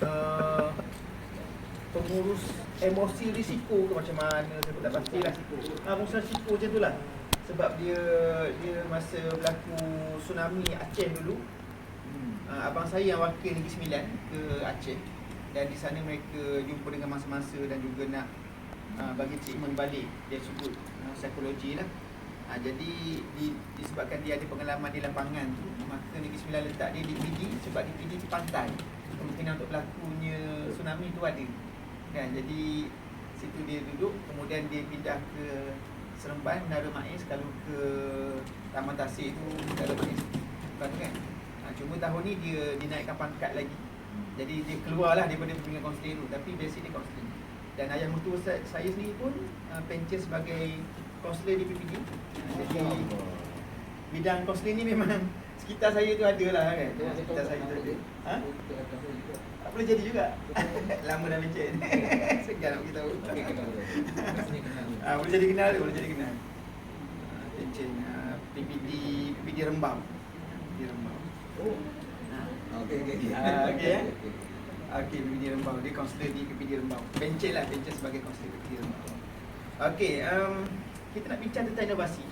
uh, pengurus emosi risiko ke macam mana, saya pun tak pastilah. Pengurus risiko macam tu lah. Sebab dia masa berlaku tsunami Aceh dulu, abang saya yang wakil Negeri Sembilan ke Aceh, dan di sana mereka jumpa dengan masa-masa dan juga nak bagi treatment balik, dia sebut psikologi lah. Jadi disebabkan dia ada pengalaman di lapangan tu, maka Negeri Sembilan letak dia di PD, sebab di PD tu pantai, kemungkinan untuk berlakunya tsunami tu ada kan. Jadi situ dia duduk, kemudian dia pindah ke Seremban, Menara Maiz. Kalau ke Taman Tasik tu Menara Maiz bukan kan. Cuma tahun ni dia dinaikkan pangkat lagi, jadi dia keluarlah daripada pembinaan kaunseling tu, tapi basic dia kaunseling. Dan ayah mertua saya sendiri pun pencet sebagai kaunselor di PPD. Jadi bidang kaunseling ni memang sekitar saya tu ada lah kan. Sekitar saya tu ada. Tak boleh jadi juga. Lama dah pencet. Segan nak beritahu. Boleh jadi kenal dia, boleh jadi kenal. Pencet PPD Rembang. PPD Rembang. Okey, PPD Rembang. Dia kaunselor di PPD Rembang. Pencet lah, pencet sebagai kaunselor PPD Rembang. Okey, kita nak bincang tentang inovasi.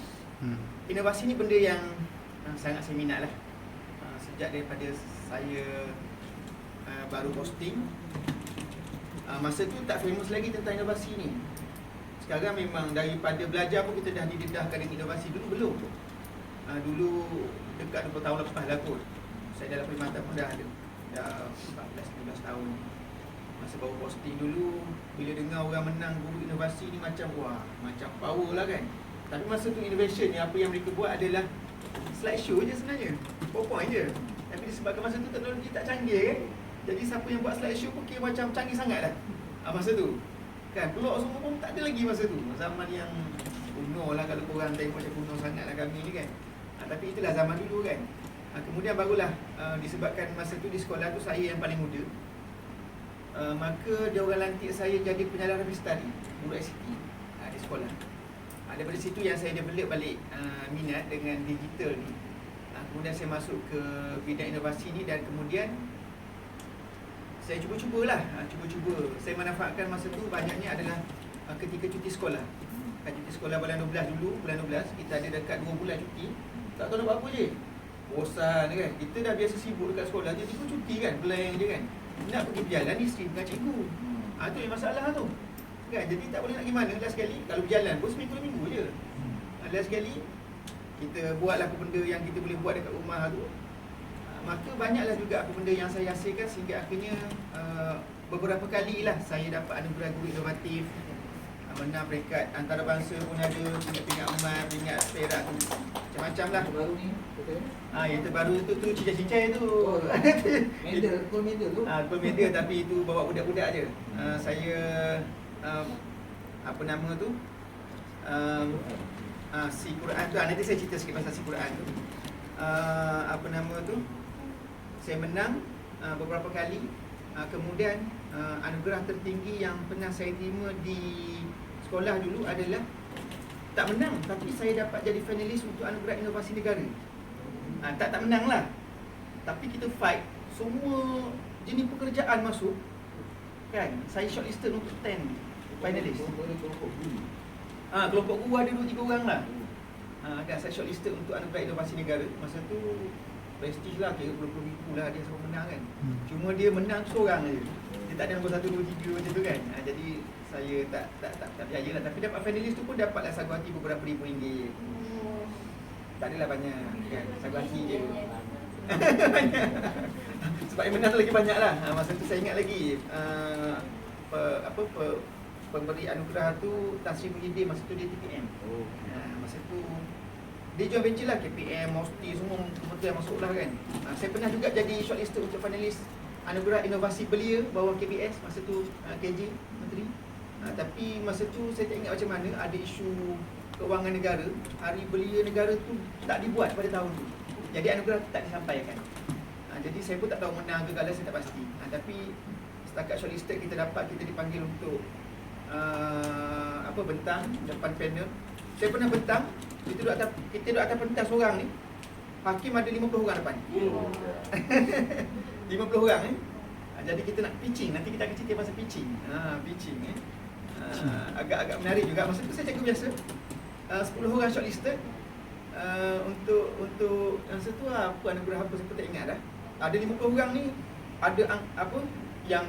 Inovasi ni benda yang sangat saya minat lah. Sejak daripada saya baru posting, masa tu tak famous lagi tentang inovasi ni. Sekarang memang daripada belajar pun kita dah didedahkan dengan inovasi. Dulu belum. Dulu dekat 20 tahun lepas lah kot. Saya dalam perkhidmatan pun dah ada. Dah 14-15 tahun. Masa baru posting dulu, bila dengar orang menang guru inovasi ni macam wah, macam power lah kan. Tapi masa tu innovation ni, apa yang mereka buat adalah slideshow je sebenarnya, PowerPoint je. Tapi disebabkan masa tu teknologi tak canggih kan, jadi siapa yang buat slideshow pun kira macam canggih sangat lah masa tu kan. Blog semua pun tak ada lagi masa tu. Zaman yang kuno lah, kalau korang tengok macam kuno sangat lah kami ni kan. Tapi itulah zaman dulu kan. Kemudian barulah disebabkan masa tu di sekolah tu saya yang paling muda, maka dia orang lantik saya jadi penyalaan Revistari, guru ICT di sekolah. Daripada situ yang saya develop balik minat dengan digital ni. Kemudian saya masuk ke bidang inovasi ni, dan kemudian saya cuba-cubalah, cuba-cuba. Saya manfaatkan masa tu banyaknya adalah ketika cuti sekolah. Cuti sekolah bulan 12 dulu, bulan 12 kita ada dekat 2 bulan cuti. Tak tahu nak buat apa je, bosan kan. Kita dah biasa sibuk dekat sekolah, jadi pun cuti kan, blank je kan. Nak pergi berjalan ni isteri dengan cikgu. Tu yang masalah tu kan. Jadi tak boleh nak pergi mana. Last sekali kalau berjalan pun seminggu 2 minggu je. Last sekali kita buatlah apa benda yang kita boleh buat dekat rumah tu. Maka banyaklah juga apa benda yang saya hasilkan, sehingga akhirnya beberapa kali lah saya dapat anugerah guru inovatif, menang peringkat antarabangsa pun ada, peringkat emas, peringkat perak tu, macam-macam lah. Baru ni, yang terbaru tu cincai-cincai tu. medal, gold medal tu. Gold medal, tapi itu bawa budak-budak je. Saya apa nama tu? Si Quran tu. Nanti saya cerita sikit pasal si Quran tu. Apa nama tu? Saya menang beberapa kali. Kemudian anugerah tertinggi yang pernah saya terima di sekolah dulu adalah, tak menang, tapi saya dapat jadi finalis untuk anugerah inovasi negara. Tak menang lah, tapi kita fight, semua jenis pekerjaan masuk kan. Saya shortlisted untuk 10 finalis. Kelompok guru ada 2-3 orang lah. Kan saya shortlisted untuk anugerah inovasi negara. Masa tu prestige lah, kira puluh-puluh ribu lah dia semua menang kan. Cuma dia menang seorang je, dia tak ada nombor 1, 2, 3 macam tu kan. Jadi saya tak berjaya lah. Tapi dapat finalis tu pun dapatlah sagu hati beberapa ribu ringgit. Tak adalah banyak kan, sagu hati je. Sebab yang menang tu lagi banyak lah. Masa tu saya ingat lagi pemberi anugerah tu Tan Sri Muhyiddin, masa tu dia TPM. Masa tu dia joint venture lah, KPM, Mosti, semua kementerian masuk lah kan. Saya pernah juga jadi shortlisted untuk finalis anugerah inovasi belia bawah KBS, masa tu KJ Menteri. Tapi masa tu saya tak ingat macam mana, ada isu kewangan negara, hari belia negara tu tak dibuat pada tahun tu. Jadi anugerah tak disampaikan. Jadi saya pun tak tahu menang ke kalah, saya tak pasti. Tapi setakat shortlisted kita dipanggil untuk bentang depan panel. Saya pernah bentang, kita duduk atas pentas orang ni. Hakim ada 50 orang depan. 50 orang Jadi kita nak pitching, nanti kita akan cerita pasal pitching. Pitching agak-agak menarik juga. Masa tu saya cikgu biasa. 10 orang shortlisted. Untuk masa tu apa anugerah apa saya pun tak ingat dah. Ada 50 orang ni, ada apa yang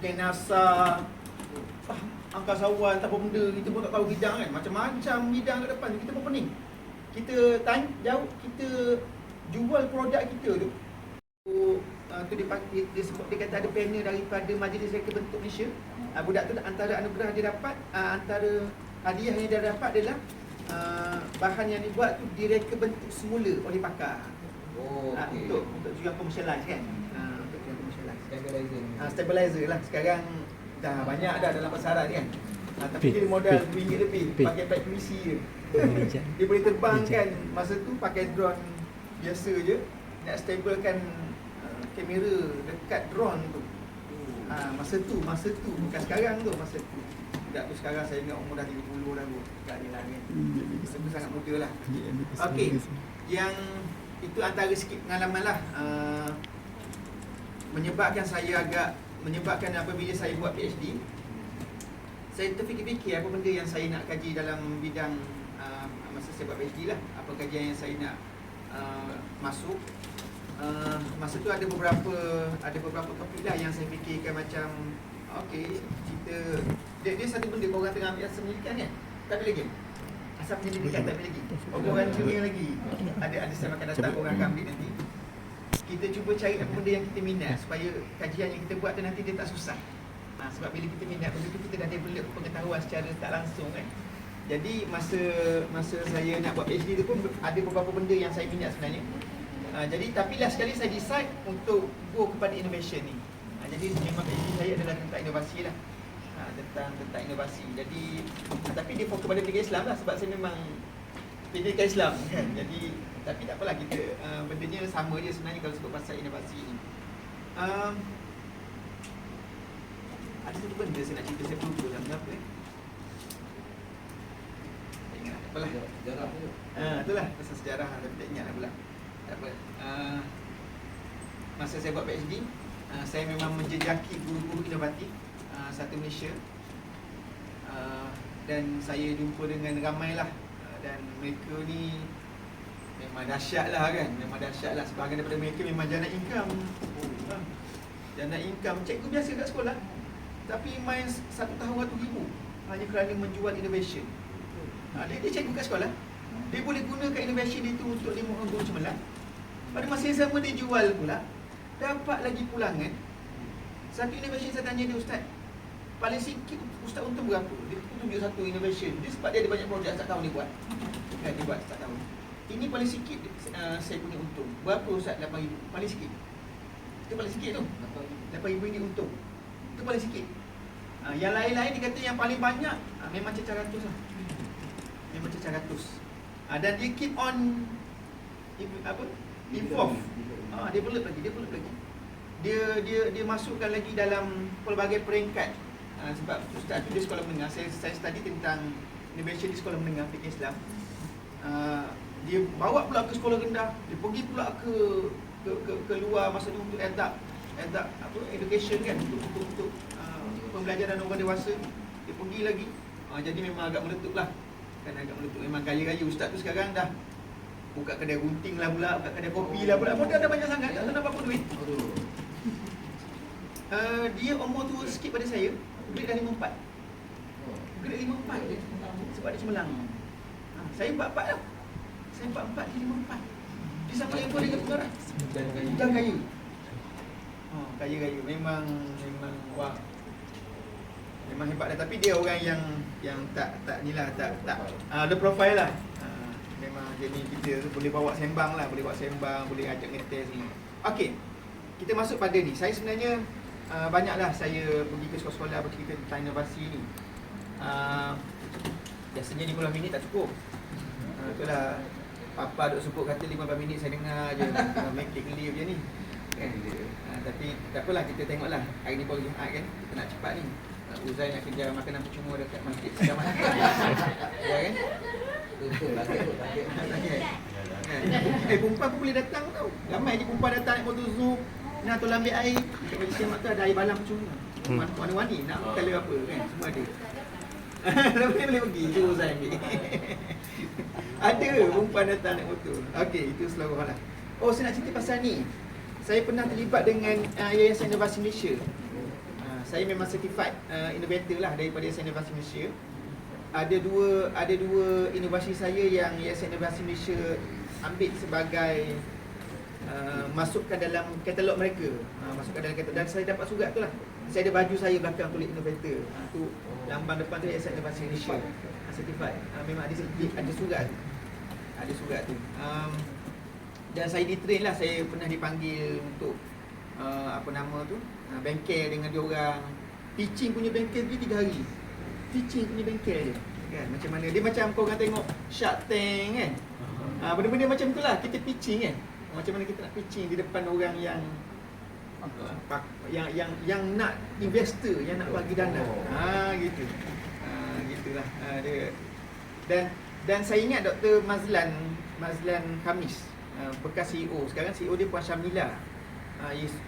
NASA, angkasawan, tak apa benda, kita pun tak tahu bidang kan. Macam-macam bidang kat depan tu, kita pun pening. Kita tanya, jauh, kita jual produk kita tu. Tu dia sebut, dia kata ada panel daripada Majlis Reka Bentuk Malaysia. Budak tu antara anugerah dia dapat, antara hadiah yang dia dapat adalah bahan yang dibuat tu direka bentuk semula oleh pakar. Untuk juga commercialize kan. Untuk juga commercialize. Stabilizer lah. Sekarang dah banyak dah dalam pasaran kan. Tapi dia modal RM2 lebih pakai pipe PVC je. Dia boleh terbangkan masa tu pakai drone biasa je. Nak stablekan kamera dekat drone tu. Masa tu bukan sekarang tu, masa tu. Budak tu sekarang saya ingat umur dah 30 dah kot. Tak ada lagi. Masa tu sangat muda lah. Okey. Yang itu antara sikit pengalaman lah. Menyebabkan apabila saya buat PhD, saya terfikir-fikir apa benda yang saya nak kaji dalam bidang masa saya buat PhD lah. Apa kajian yang saya nak masuk. Masa tu ada beberapa topik lah yang saya fikirkan macam okey, kita dia satu benda kau orang tengah ambil asal pendidikan kan? Tak ambil lagi. Asal pendidikan tak ambil lagi. Orang cuba lagi. Ada saya akan datang orang akan ambil nanti. Kita cuba cari apa benda yang kita minat supaya kajian yang kita buat tu nanti dia tak susah. Sebab bila kita minat benda tu, kita dah develop pengetahuan secara tak langsung kan. Jadi masa saya nak buat PhD tu pun ada beberapa benda yang saya minat sebenarnya. Jadi tapi last sekali saya decide untuk go kepada innovation ni. Jadi memang PhD saya adalah tentang inovasi lah. Tentang inovasi. Jadi tapi dia fokus pada pendidikan Islam lah, sebab saya memang pendidikan Islam kan. Jadi tapi tak apalah, kita bendanya sama je sebenarnya kalau sebut pasal inovasi ni. Ada satu benda saya nak cerita, saya lupa lah kenapa tak ingat lah, tak apalah. Sejarah tu. Itulah pasal sejarah tapi tak ingat lah pula. Tak apa. Masa saya buat PhD, saya memang menjejaki guru-guru inovatif satu Malaysia. Dan saya jumpa dengan ramai lah. Dan mereka ni memang dahsyat lah kan. Memang dahsyat lah. Sebahagian daripada mereka memang jana income. Jana income. Cikgu biasa kat sekolah, tapi main 1 tahun RM1,000 hanya kerana menjual innovation. Dia cikgu kat sekolah, dia boleh gunakan innovation itu untuk 5 orang guru cemerlang. Pada masa yang sama dia jual pula, dapat lagi pulangan. Satu innovation saya tanya dia, Ustaz, paling sikit Ustaz untung berapa? Dia tunjuk satu innovation. Dia sebab dia ada banyak projek setiap tahun dia buat. Dia buat setiap tahun. Ini paling sikit saya punya untung. Berapa Ustaz? RM8,000. Paling sikit. Itu paling sikit tu. RM8,000 untung. Itu paling sikit. Yang lain-lain dia kata yang paling banyak memang cecah ratus lah. Memang cecah ratus. Dan dia keep on evolve. Develop lagi. Dia masukkan lagi dalam pelbagai peringkat. Sebab Ustaz tu dia sekolah menengah. Saya study tentang innovation di sekolah menengah fikir Islam. Dia bawa pula ke sekolah rendah. Dia pergi pula ke luar, maksudnya untuk adult education kan, untuk pembelajaran orang dewasa. Dia pergi lagi. Jadi memang agak meletup lah. Kan agak meletup. Memang gaya-gaya Ustaz tu sekarang dah buka kedai gunting lah pula, buka kedai kopi lah pula. Modal dah banyak sangat, tak tahu nak berapa duit. Dia umur tua sikit pada saya. Grade dah 54. Grade 54 je. Sebab dia cemerlang. Saya 44 dah. Saya 44, dia 54. Dia sama level dengan pengarah. Dan kaya. Kaya-kaya. Memang wah. Memang hebat dah. Tapi dia orang yang tak ada profile lah. Memang jadi kita boleh bawa sembang lah. Boleh ajak ngetes semua. Okey. Kita masuk pada ni. Saya sebenarnya banyaklah saya pergi ke sekolah-sekolah bercerita tentang inovasi ni. Biasanya 15 minit tak cukup. Itulah Papa duk sebut kata 15 minit saya dengar je. Make it clear macam ni kan. Tapi tak apalah, kita tengoklah. Hari ni baru Jumaat kan, kita nak cepat ni. Uzai nak kejar makanan percuma dekat masjid sedang makan. Ya kan? Betul lah. Perempuan pun boleh datang tau. Ramai je perempuan datang naik motor Zoom. Nak tolong ambil air, kat baju semak tu ada air balang percuma. Warna-warni nak colour apa kan, semua ada. Boleh pergi, tu saya ambil. Ada perempuan datang naik motor. Okey, itu Selangor lah. Oh, saya nak cerita pasal ni. Saya pernah terlibat dengan Yayasan Inovasi Malaysia. Saya memang certified innovator lah daripada Yayasan Inovasi Malaysia. Ada dua inovasi saya yang Yayasan Inovasi Malaysia ambil sebagai masukkan dalam katalog mereka. Masukkan dalam katalog, dan saya dapat surat tu lah. Saya ada baju saya belakang tulis innovator. Tu lambang depan tu Yayasan Inovasi Malaysia. Certified. Memang ada surat tu. Ada surat tu. Dan saya ditrain lah, saya pernah dipanggil untuk apa nama tu, bengkel dengan diorang. Teaching punya bengkel dia 3 hari. Teaching punya bengkel je kan, macam mana dia, macam kau orang tengok Shark Tank kan. Benda-benda macam tu lah, kita pitching kan. Macam mana kita nak pitching di depan orang yang nak investor, yang nak bagi dana. Gitu. Gitulah dia. Dan saya ingat Dr. Mazlan Khamis, bekas CEO. Sekarang CEO dia Puan Syamila,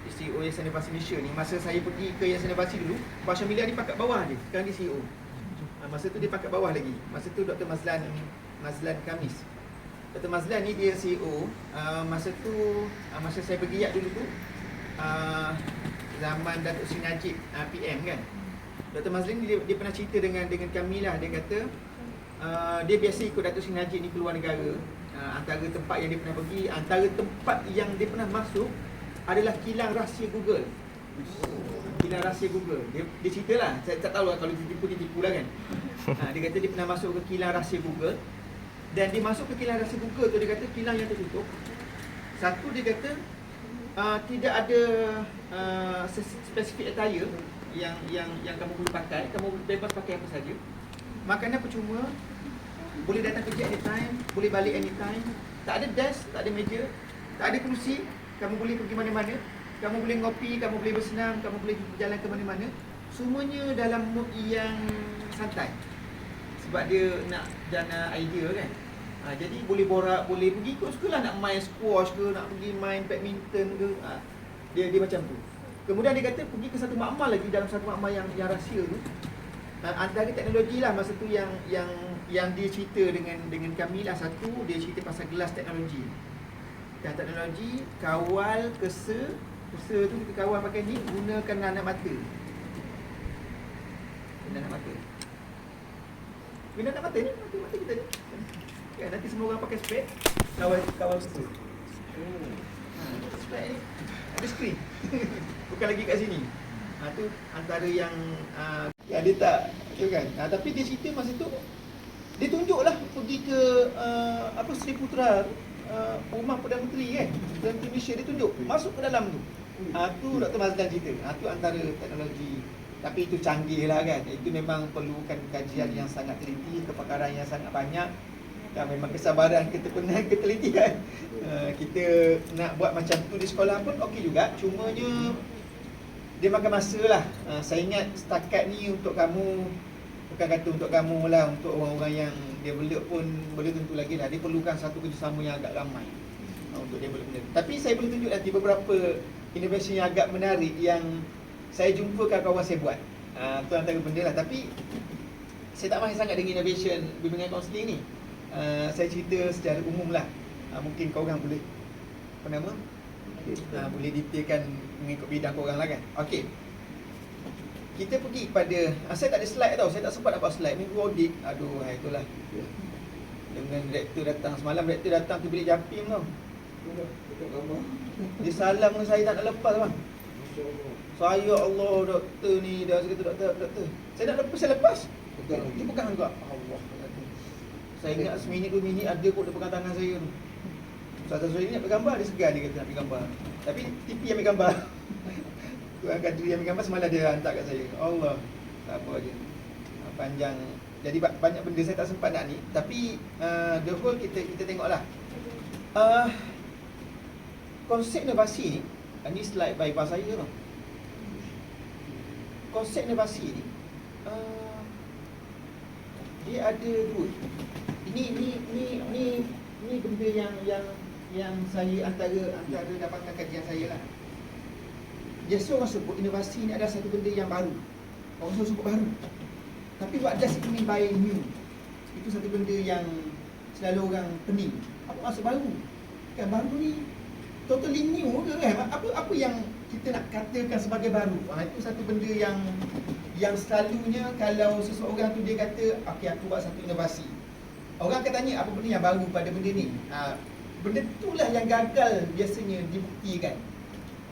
CEO Yayasan Inovasi Malaysia ni. Masa saya pergi ke Yayasan Inovasi dulu, Puan Syamila ni pangkat bawah dia. Sekarang dia CEO. Masa tu dia pangkat bawah lagi. Masa tu Dr. Mazlan Khamis. Dr. Mazlan ni dia CEO. Masa tu masa saya bergiat dulu tu, zaman Datuk Seri Najib PM kan. Dr. Mazlan ni dia pernah cerita dengan kami lah. Dia kata dia biasa ikut Datuk Seri Najib ni keluar negara. Antara tempat yang dia pernah pergi, antara tempat yang dia pernah masuk adalah kilang rahsia Google. Kilang rahsia Google. Dia ceritalah, saya tak tahu lah, kalau ditipu lah kan. Dia kata dia pernah masuk ke kilang rahsia Google. Dan dia masuk ke kilang rahsia Google tu, dia kata kilang yang tertutup. Satu, dia kata tidak ada spesifik attire yang kamu boleh pakai. Kamu bebas pakai apa saja. Makanan percuma, boleh datang kerja anytime, boleh balik anytime. Tak ada desk, tak ada meja, tak ada kerusi. Kamu boleh pergi mana-mana. Kamu boleh ngopi, kamu boleh bersenam, kamu boleh berjalan ke mana-mana. Semuanya dalam mood yang santai. Sebab dia nak jana idea kan. Jadi boleh borak, boleh pergi ikut suka lah, nak main squash ke, nak pergi main badminton ke. Dia macam tu. Kemudian dia kata pergi ke satu makmal lagi, dalam satu makmal yang rahsia tu. Antara teknologi lah masa tu yang dia cerita dengan kami lah. Satu, dia cerita pasal gelas teknologi. Dan teknologi kawal kesa tu kita kawal pakai ni, gunakan nanam mata. Nanam mata. Guna nanam mata ni, mata kita ni. Kan nanti semua orang pakai spek, kawal kesa. Spek ni ada skrin. Bukan lagi kat sini. Tu antara yang dia tak tu kan. Tapi dia cerita masa tu dia tunjuklah pergi ke Seri Putera, rumah Perdana Menteri kan. Perdana Menteri Malaysia, dia tunjuk masuk ke dalam tu. Tu Dr. Mazlan cerita. Tu antara teknologi. Tapi itu canggih lah kan. Itu memang perlukan kajian yang sangat teliti, kepakaran yang sangat banyak. Dan memang kesabaran, ketepenan, ketelitian. Kita nak buat macam tu di sekolah pun okey juga. Cumanya dia makan masa lah. Saya ingat setakat ni untuk kamu, bukan kata untuk kamu lah, untuk orang-orang yang develop pun boleh tentu lagi lah. Dia perlukan satu kerjasama yang agak ramai untuk develop benda. Tapi saya boleh tunjuk nanti beberapa inovasi yang agak menarik yang saya jumpa kawan-kawan saya buat. Tu antara benda lah. Tapi saya tak mahir sangat dengan innovation bimbingan kaunseling ni. Saya cerita secara umum lah. Mungkin korang boleh boleh detailkan mengikut bidang korang lah kan. Okey. Kita pergi pada saya tak ada slide tau. Saya tak sempat nak buat slide. Minggu audit. Aduh, itulah. Dengan direktor datang semalam, direktor datang ke bilik Japim tau. Dia salam dengan saya, tak nak lepas bang. Saya Allah doktor ni dah, saya kata doktor. Saya nak lepas, saya lepas. Dia pegang juga. Allah. Saya ingat seminit 2 minit ada kot dia pegang tangan saya tu. Ustaz Azrael ni nak bergambar, dia segan, dia kata nak ambil gambar. Tapi TV yang ambil gambar. Tuan Kadri yang ambil gambar semalam dia hantar kat saya. Allah, tak apa je. Panjang. Jadi banyak benda saya tak sempat nak ni. Tapi the whole kita tengoklah. Konsep inovasi ni slide bypass saya tau. Konsep inovasi ni dia ada dua. Ini benda yang saya antara dapatkan kajian saya lah. biasa orang sebut inovasi ni adalah satu benda yang baru. Orang selalu sebut baru. Tapi what does it mean by new? Itu satu benda yang selalu orang pening. Apa maksud baru? Kan baru ni totally new ke kan? Apa yang kita nak katakan sebagai baru? Itu satu benda yang selalunya kalau seseorang tu dia kata, okey aku buat satu inovasi. Orang akan tanya apa benda yang baru pada benda ni? Benda itulah yang gagal biasanya dibuktikan.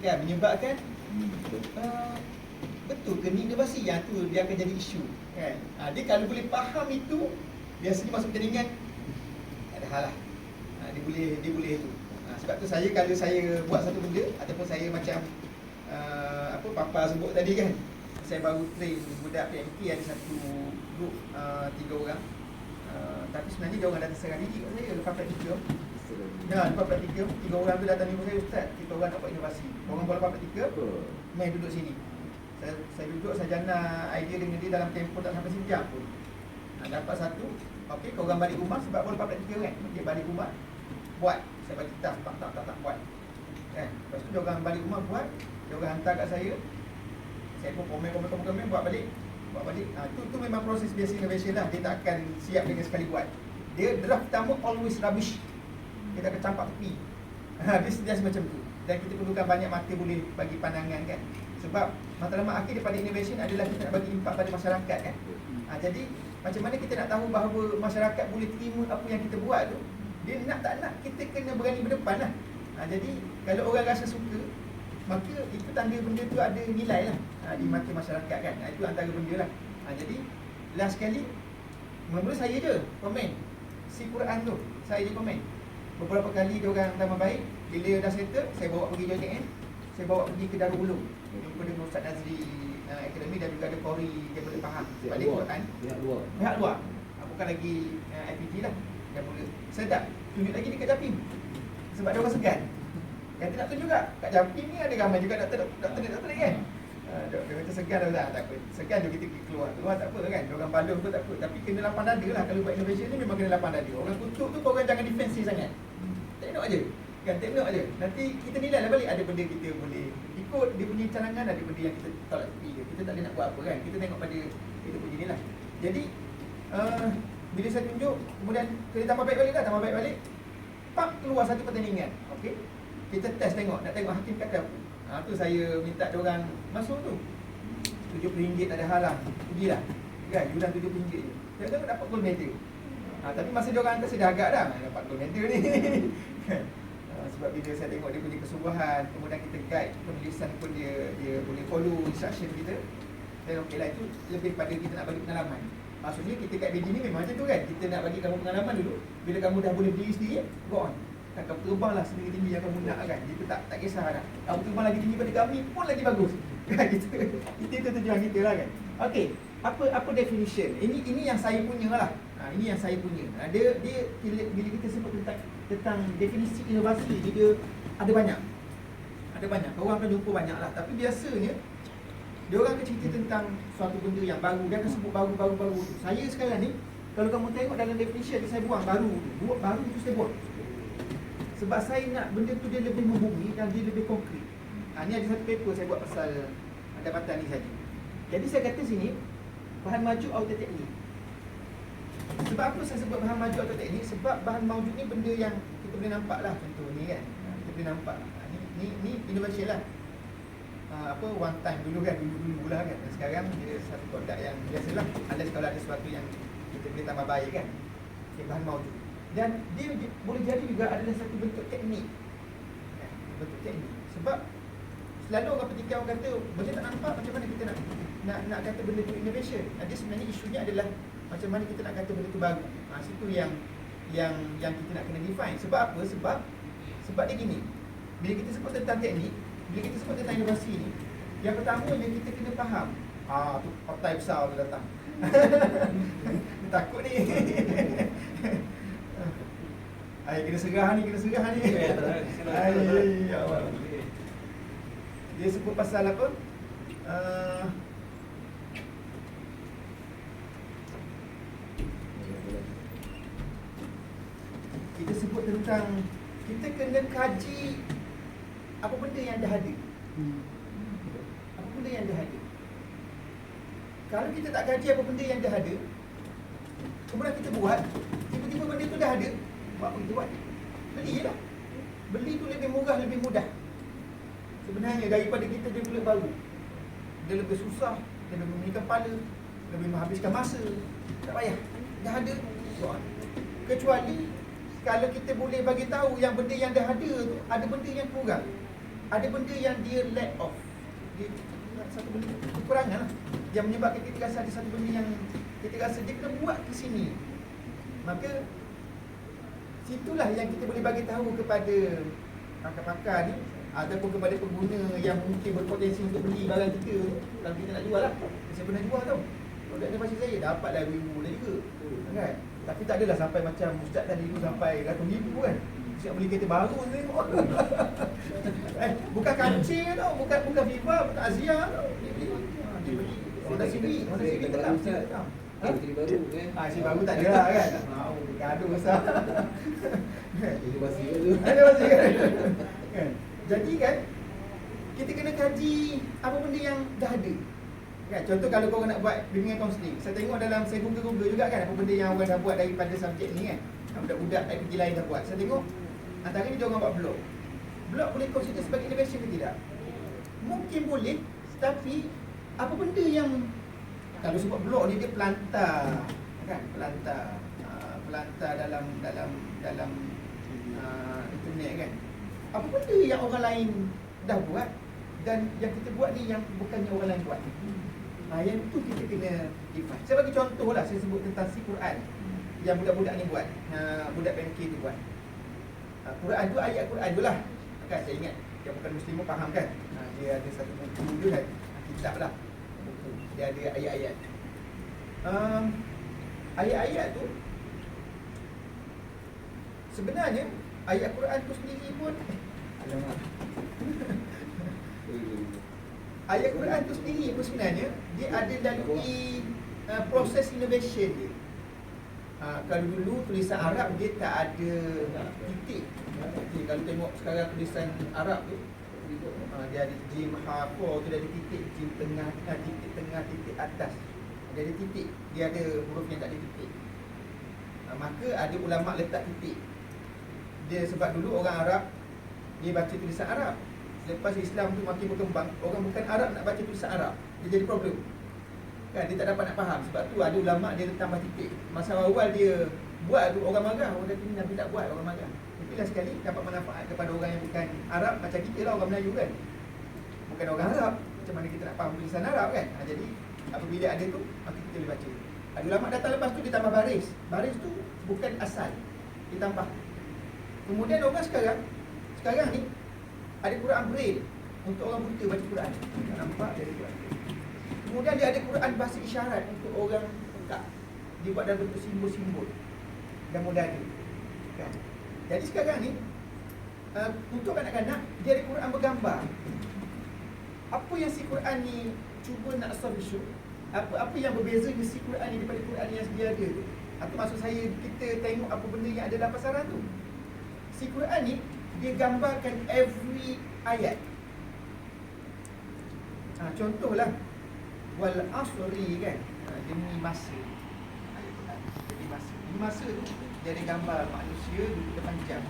Kan menyebabkan betul ke ni inovasi? Yang tu dia akan jadi isu kan. Dia kalau boleh faham itu, biasanya masuk jaringan tak ada hal lah. Dia boleh tu. Sebab tu kalau saya buat satu benda ataupun saya macam apa Papa sebut tadi kan, saya baru train budak PMK, ada satu group 3 orang. Tapi sebenarnya dia orang datang serang diri kat saya lepas praktikum. Lepas praktikum 3 orang tu datang jumpa saya, Ustaz, kita orang nak buat inovasi. Orang buat lepas praktikum, main duduk sini. Saya duduk, saya jana idea dengan dia dalam tempoh tak sampai sejam pun. Dapat satu, okey, korang balik rumah sebab baru lepas praktikum kan. Dia balik rumah, buat. Saya bagi task, tak buat kan. Lepas tu dia orang balik rumah buat, dia orang hantar kat saya. Saya pun komen, buat balik. Tu memang proses biasa innovation lah. Dia tak akan siap dengan sekali buat. Dia draft pertama always rubbish. Kita akan campak tepi. Dia macam tu. Dan kita perlukan banyak mata boleh bagi pandangan kan. Sebab matlamat akhir daripada innovation adalah kita nak bagi impak pada masyarakat kan. Jadi macam mana kita nak tahu bahawa masyarakat boleh terima apa yang kita buat tu? Dia nak tak nak, kita kena berani berdepan lah. Jadi kalau orang rasa suka, maka itu tanda benda tu ada nilai lah di mata masyarakat kan. Itu antara benda lah. Jadi last sekali, mula-mula saya je komen si Quran tu, saya je komen. Beberapa kali dia orang tambah baik. Bila dah settle, saya bawa pergi JKN, saya bawa pergi ke Darul Ulum, jumpa dengan Ustaz Nazri Akademi, dan juga ada Kori dia boleh faham balik Quran. Pihak luar. Bukan lagi IPT lah. Yang mula. Saya tak tunjuk lagi dekat Japim. Sebab dia orang segan. Kata nak tunjuk tak? Kat Japim ni ada ramai juga doktor kan. Dia kata segan dah tak apa. Segan je kita keluar tak apa kan. Dia orang balung pun tak apa. Tapi kena lapang dada lah. Kalau buat innovation ni memang kena lapang dada. Orang kutuk tu korang jangan defensif sangat. Tengok aje. Kan tengok aje. Nanti kita nilai lah balik. Ada benda kita boleh ikut dia punya cadangan, ada benda yang kita tolak tepi je. Kita tak boleh nak buat apa kan. Kita tengok pada kita punya ni lah. Jadi bila saya tunjuk, kemudian kita tambah baik balik, pak keluar satu pertandingan. Okey. Kita test tengok, nak tengok hakim kata apa. Tu saya minta dia orang masuk tu. RM70 tak ada hal lah. Pergilah. Kan, yuran RM70 je. Saya tengok dapat gold medal. Tapi masa dia orang hantar saya dah agak dah dapat gold medal ni. Sebab bila saya tengok dia punya kesungguhan, kemudian kita guide penulisan pun dia boleh follow instruction kita. Dan okeylah, itu lebih pada kita nak bagi pengalaman. Maksudnya kita kat BG ni memang macam tu kan. Kita nak bagi kamu pengalaman dulu. Bila kamu dah boleh berdiri sendiri, go on. Kamu terbanglah setinggi-tinggi yang kamu nak kan. Kita tak kisah dah. Kamu terbang lagi tinggi pada kami pun lagi bagus. Kan kita itu tujuan kita lah kan. Okey, apa definition? Ini yang saya punya lah. Ini yang saya punya. Dia bila kita sebut tentang definisi inovasi, dia ada banyak. Korang akan jumpa banyak lah. Tapi biasanya dia orang akan cerita tentang suatu benda yang baru. Dia akan sebut baru. Saya sekarang ni, kalau kamu tengok dalam definition saya buang baru tu saya buang. Sebab saya nak benda tu dia lebih membumi dan dia lebih konkret. Ni ada satu paper saya buat pasal pendapatan ni saja. Jadi saya kata sini, bahan maju auto teknik. Sebab apa saya sebut bahan maju auto teknik? Sebab bahan mawjud ni benda yang kita boleh nampak lah. Contoh ni kan, kita boleh nampak. Ni innovation lah. One time dulu lah kan. Dan sekarang dia satu produk yang biasalah. Unless kalau ada sesuatu yang kita boleh tambah baik kan. Bahan mawjud. Dan dia boleh jadi juga adalah satu bentuk teknik. Bentuk teknik. Sebab selalu orang petikan orang kata benda tak nampak, macam mana kita nak kata benda tu innovation. Dia sebenarnya isunya adalah macam mana kita nak kata benda tu baru. Situ yang kita nak kena define. Sebab apa? Sebab dia gini. Bila kita sebut tentang teknik, bila kita sebut tentang inovasi ni, yang pertama yang kita kena faham, tu partai besar tu datang. Takut ni. Kena serah ni. Ya Allah. Dia sebut pasal apa? Kita sebut tentang kita kena kaji apa benda yang dah ada. yang dah ada. Kalau kita tak kaji apa benda yang dah ada, kemudian kita buat, tiba-tiba benda tu dah ada, buat apa kita buat? Beli je lah. Beli tu lebih murah, lebih mudah sebenarnya daripada kita dia beli baru. Dia lebih susah, dia lebih menyita kepala, lebih menghabiskan masa. Tak payah, dah ada, buat. Kecuali kalau kita boleh bagi tahu yang benda yang dah ada tu ada benda yang kurang, ada benda yang dia lack of, dia satu benda kekurangan lah, yang menyebabkan kita rasa ada satu benda yang kita rasa dia kena buat ke sini. Maka situlah yang kita boleh bagi tahu kepada pakar-pakar ni ataupun kepada pengguna yang mungkin berpotensi untuk beli barang kita tu. Kalau kita nak jual lah, saya pernah jual tau produk ni pasal saya, dapatlah RM1,000 lah juga kan. Tapi tak adalah sampai macam Ustaz tadi tu sampai ratus ribu kan. Siap beli kereta baru tu tengok. Bukan kancing tau, bukan Viva, bukan Azia tau. Dia beli Honda Civic, Honda Civic tetap. Isteri baru kan. Isteri baru tak ada lah kan. Mau gaduh besar. Itu masih tu. Ada masih kan. Jadi kan kita kena kaji apa benda yang dah ada. Kan, contoh kalau korang nak buat bimbingan kaunseling, saya tengok dalam saya google juga kan apa benda yang orang dah buat daripada subjek ni kan. Budak-budak IPT lain dah buat. Saya tengok antara ni dia orang buat blog. Blog boleh consider sebagai innovation ke tidak? Mungkin boleh, tapi apa benda yang kalau sebut blog ni dia pelantar kan, pelantar dalam internet kan. Apa benda yang orang lain dah buat dan yang kita buat ni yang bukannya orang lain buat. Yang tu kita kena define. Saya bagi contoh lah, saya sebut tentang si Quran yang budak-budak ni buat, budak PMK tu buat. Quran tu ayat Quran tu lah kan, saya ingat yang bukan Muslim pun faham kan. Dia ada satu buku tu kan, kitab lah buku. Dia ada ayat-ayat. Ayat-ayat tu sebenarnya ayat Quran tu sendiri pun alamak. Ayat Quran tu sendiri pun sebenarnya dia ada lalui proses innovation dia. Kalau dulu tulisan Arab dia tak ada titik. Kalau tengok sekarang tulisan Arab tu dia ada jim, ha, po tu dia ada titik, jim tengah, titik tengah, titik atas. Dia ada titik, dia ada huruf yang tak ada titik. Maka ada ulama letak titik. Dia sebab dulu orang Arab dia baca tulisan Arab. Lepas Islam tu makin berkembang, orang bukan Arab nak baca tulisan Arab, dia jadi problem kan, dia tak dapat nak faham. Sebab tu ada ulama' dia tambah titik. Masa awal dia buat tu orang marah, orang kata ni Nabi tak buat, orang marah. Tapi lah sekali dapat manfaat kepada orang yang bukan Arab. Macam kita lah orang Melayu kan, bukan orang Arab, macam mana kita nak faham tulisan Arab kan. Jadi apabila ada tu, maka kita boleh baca. Ada ulama' datang lepas tu dia tambah baris. Baris tu bukan asal, ditambah. Kemudian orang sekarang ni ada Quran Braille untuk orang buta baca Quran. Tak nampak dia ada Quran. Kemudian dia ada Quran bahasa isyarat untuk orang tak. Dia buat dalam bentuk simbol-simbol dan mudah ada kan. Jadi sekarang ni untuk kanak-kanak dia ada Quran bergambar. Apa yang si Quran ni cuba nak solve isu? Apa yang berbezanya si Quran ni daripada Quran yang sedia ada tu? Atau maksud saya kita tengok apa benda yang ada dalam pasaran tu. Si Quran ni dia gambarkan every ayat. Contohlah wal asri kan, demi masa. Demi masa. Demi masa tu dia ada gambar manusia duduk depan jam.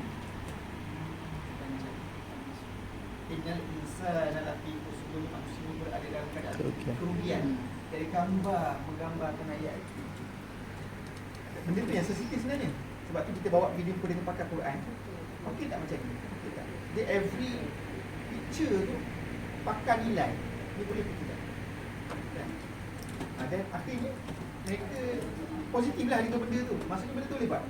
Innal insana lafi khusr, manusia berada dalam keadaan kerugian. Dari menggambarkan ayat. Benda tu yang sensitif sebenarnya. Sebab tu kita bawa video pada pakar Quran. Okey tak macam ni? Dia every picture tu pakar nilai. Dia boleh ke tidak? Dan akhirnya mereka positif lah dengan benda tu. Maksudnya benda tu boleh buat.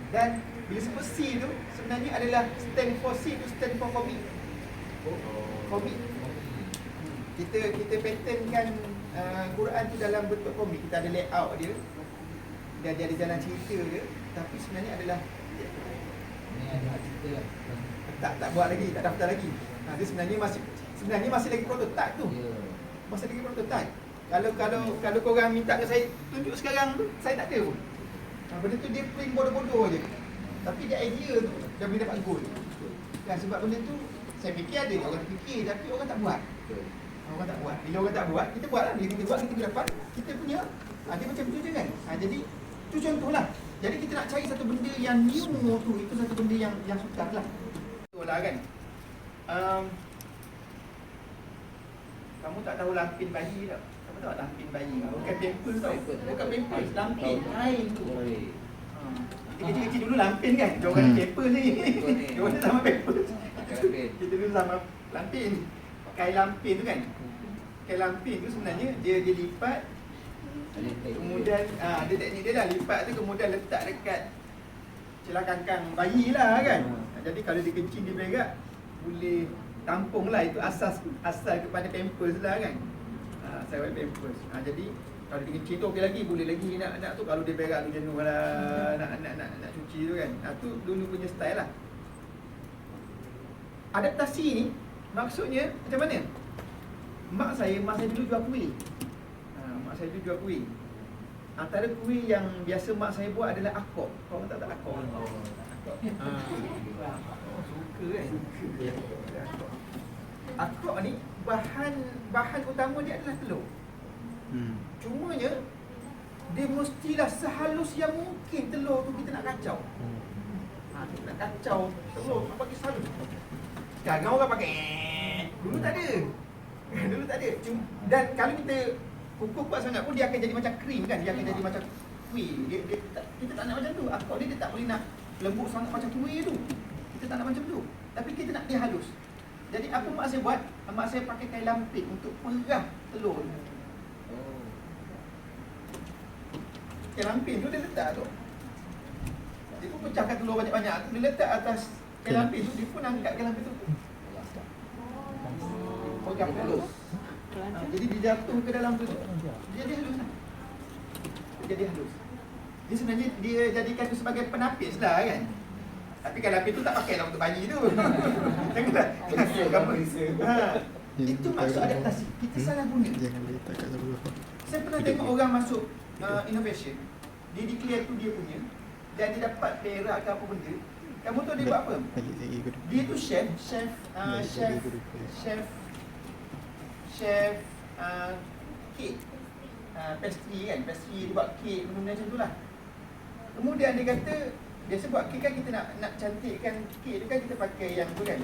Dan bila sebut C tu sebenarnya adalah stand for C tu stand for comic. Comic. Kita patternkan Quran tu dalam bentuk komik. Kita ada layout dia. Dia ada jalan cerita dia. Tapi sebenarnya adalah Ni ada cerita lah. tak buat lagi, tak daftar lagi. Dia sebenarnya masih lagi prototype tu. Masih lagi prototype. Kalau korang minta ke saya tunjuk sekarang tu, saya tak ada pun. Benda tu dia print bodoh-bodoh je. Tapi dia idea tu dah boleh dapat goal. Kan sebab benda tu saya fikir ada orang fikir tapi orang tak buat. Orang tak buat. Bila orang tak buat, kita buat lah. Bila kita buat, kita dapat. Kita punya. Dia macam tu je kan. Jadi, tu contohlah. Jadi kita nak cari satu benda yang new tu. Itu satu benda yang sukar lah. Betul lah kan. Kamu tak tahu lampin bayi tak? Kamu tahu lampin bayi? Bukan pampers tau. Bukan pampers, lampin. Kain tu. Kita kecil-kecil dulu lampin kan? Diorang pampers ni. Diorang sama pampers. Kita dulu sama lampin. Kain lampin tu kan? Kain lampin tu sebenarnya dia lipat. Kemudian ada teknik dia lah. Lipat tu kemudian letak dekat celah kangkang bayi lah kan? Jadi kalau dia kencing dia berak, boleh tampung lah. Itu asas kepada pampers lah kan. Asal kepada pampers. Jadi kalau dia kencing tu okey lagi, boleh lagi nak tu. Kalau dia berak tu jenuh lah nak cuci tu kan. Tu dulu punya style lah. Adaptasi ni maksudnya macam mana? Mak saya dulu jual kuih. Mak saya dulu jual kuih. Antara kuih yang biasa mak saya buat adalah akok. Kau tahu tak akok? Suka kan? Akok ni bahan utama dia adalah telur. Cumanya dia mestilah sehalus yang mungkin telur tu kita nak kacau. Kita nak kacau telur nak bagi sehalus. Sekarang orang pakai dulu tak ada. Dulu tak ada. Dan kalau kita kukuh kuat sangat pun dia akan jadi macam krim kan. Dia akan jadi macam kuih. Kita tak nak macam tu. Akok dia tak boleh nak lembut sangat macam kuih tu. Kita tak nak macam tu. Tapi kita nak dia halus. Jadi apa mak saya buat? Mak saya pakai kain lampin untuk perah telur. Kain lampin tu dia letak tu. Dia pun pecahkan telur banyak-banyak tu. Dia letak atas kain lampin tu. Dia pun angkat kain lampin tu. Pegang halus. Jadi dia jatuh ke dalam tu. Dia jadi halus lah. Dia jadi halus. Dia sebenarnya dia jadikan tu sebagai penapis lah kan. Tapi kalau lapis tu tak pakai lah untuk bayi tu. Janganlah. Itu maksud adaptasi. Kita salah guna. Saya pernah tengok orang masuk innovation. Dia declare tu dia punya. Dan dia dapat perak ke apa benda. Kamu tahu dia buat apa? Dia tu chef kek. Pastry kan. Pastry dia buat kek, benda-benda macam tu lah. Kemudian dia kata, biasa buat kek kan kita nak cantikkan kek tu kan kita pakai yang tu kan.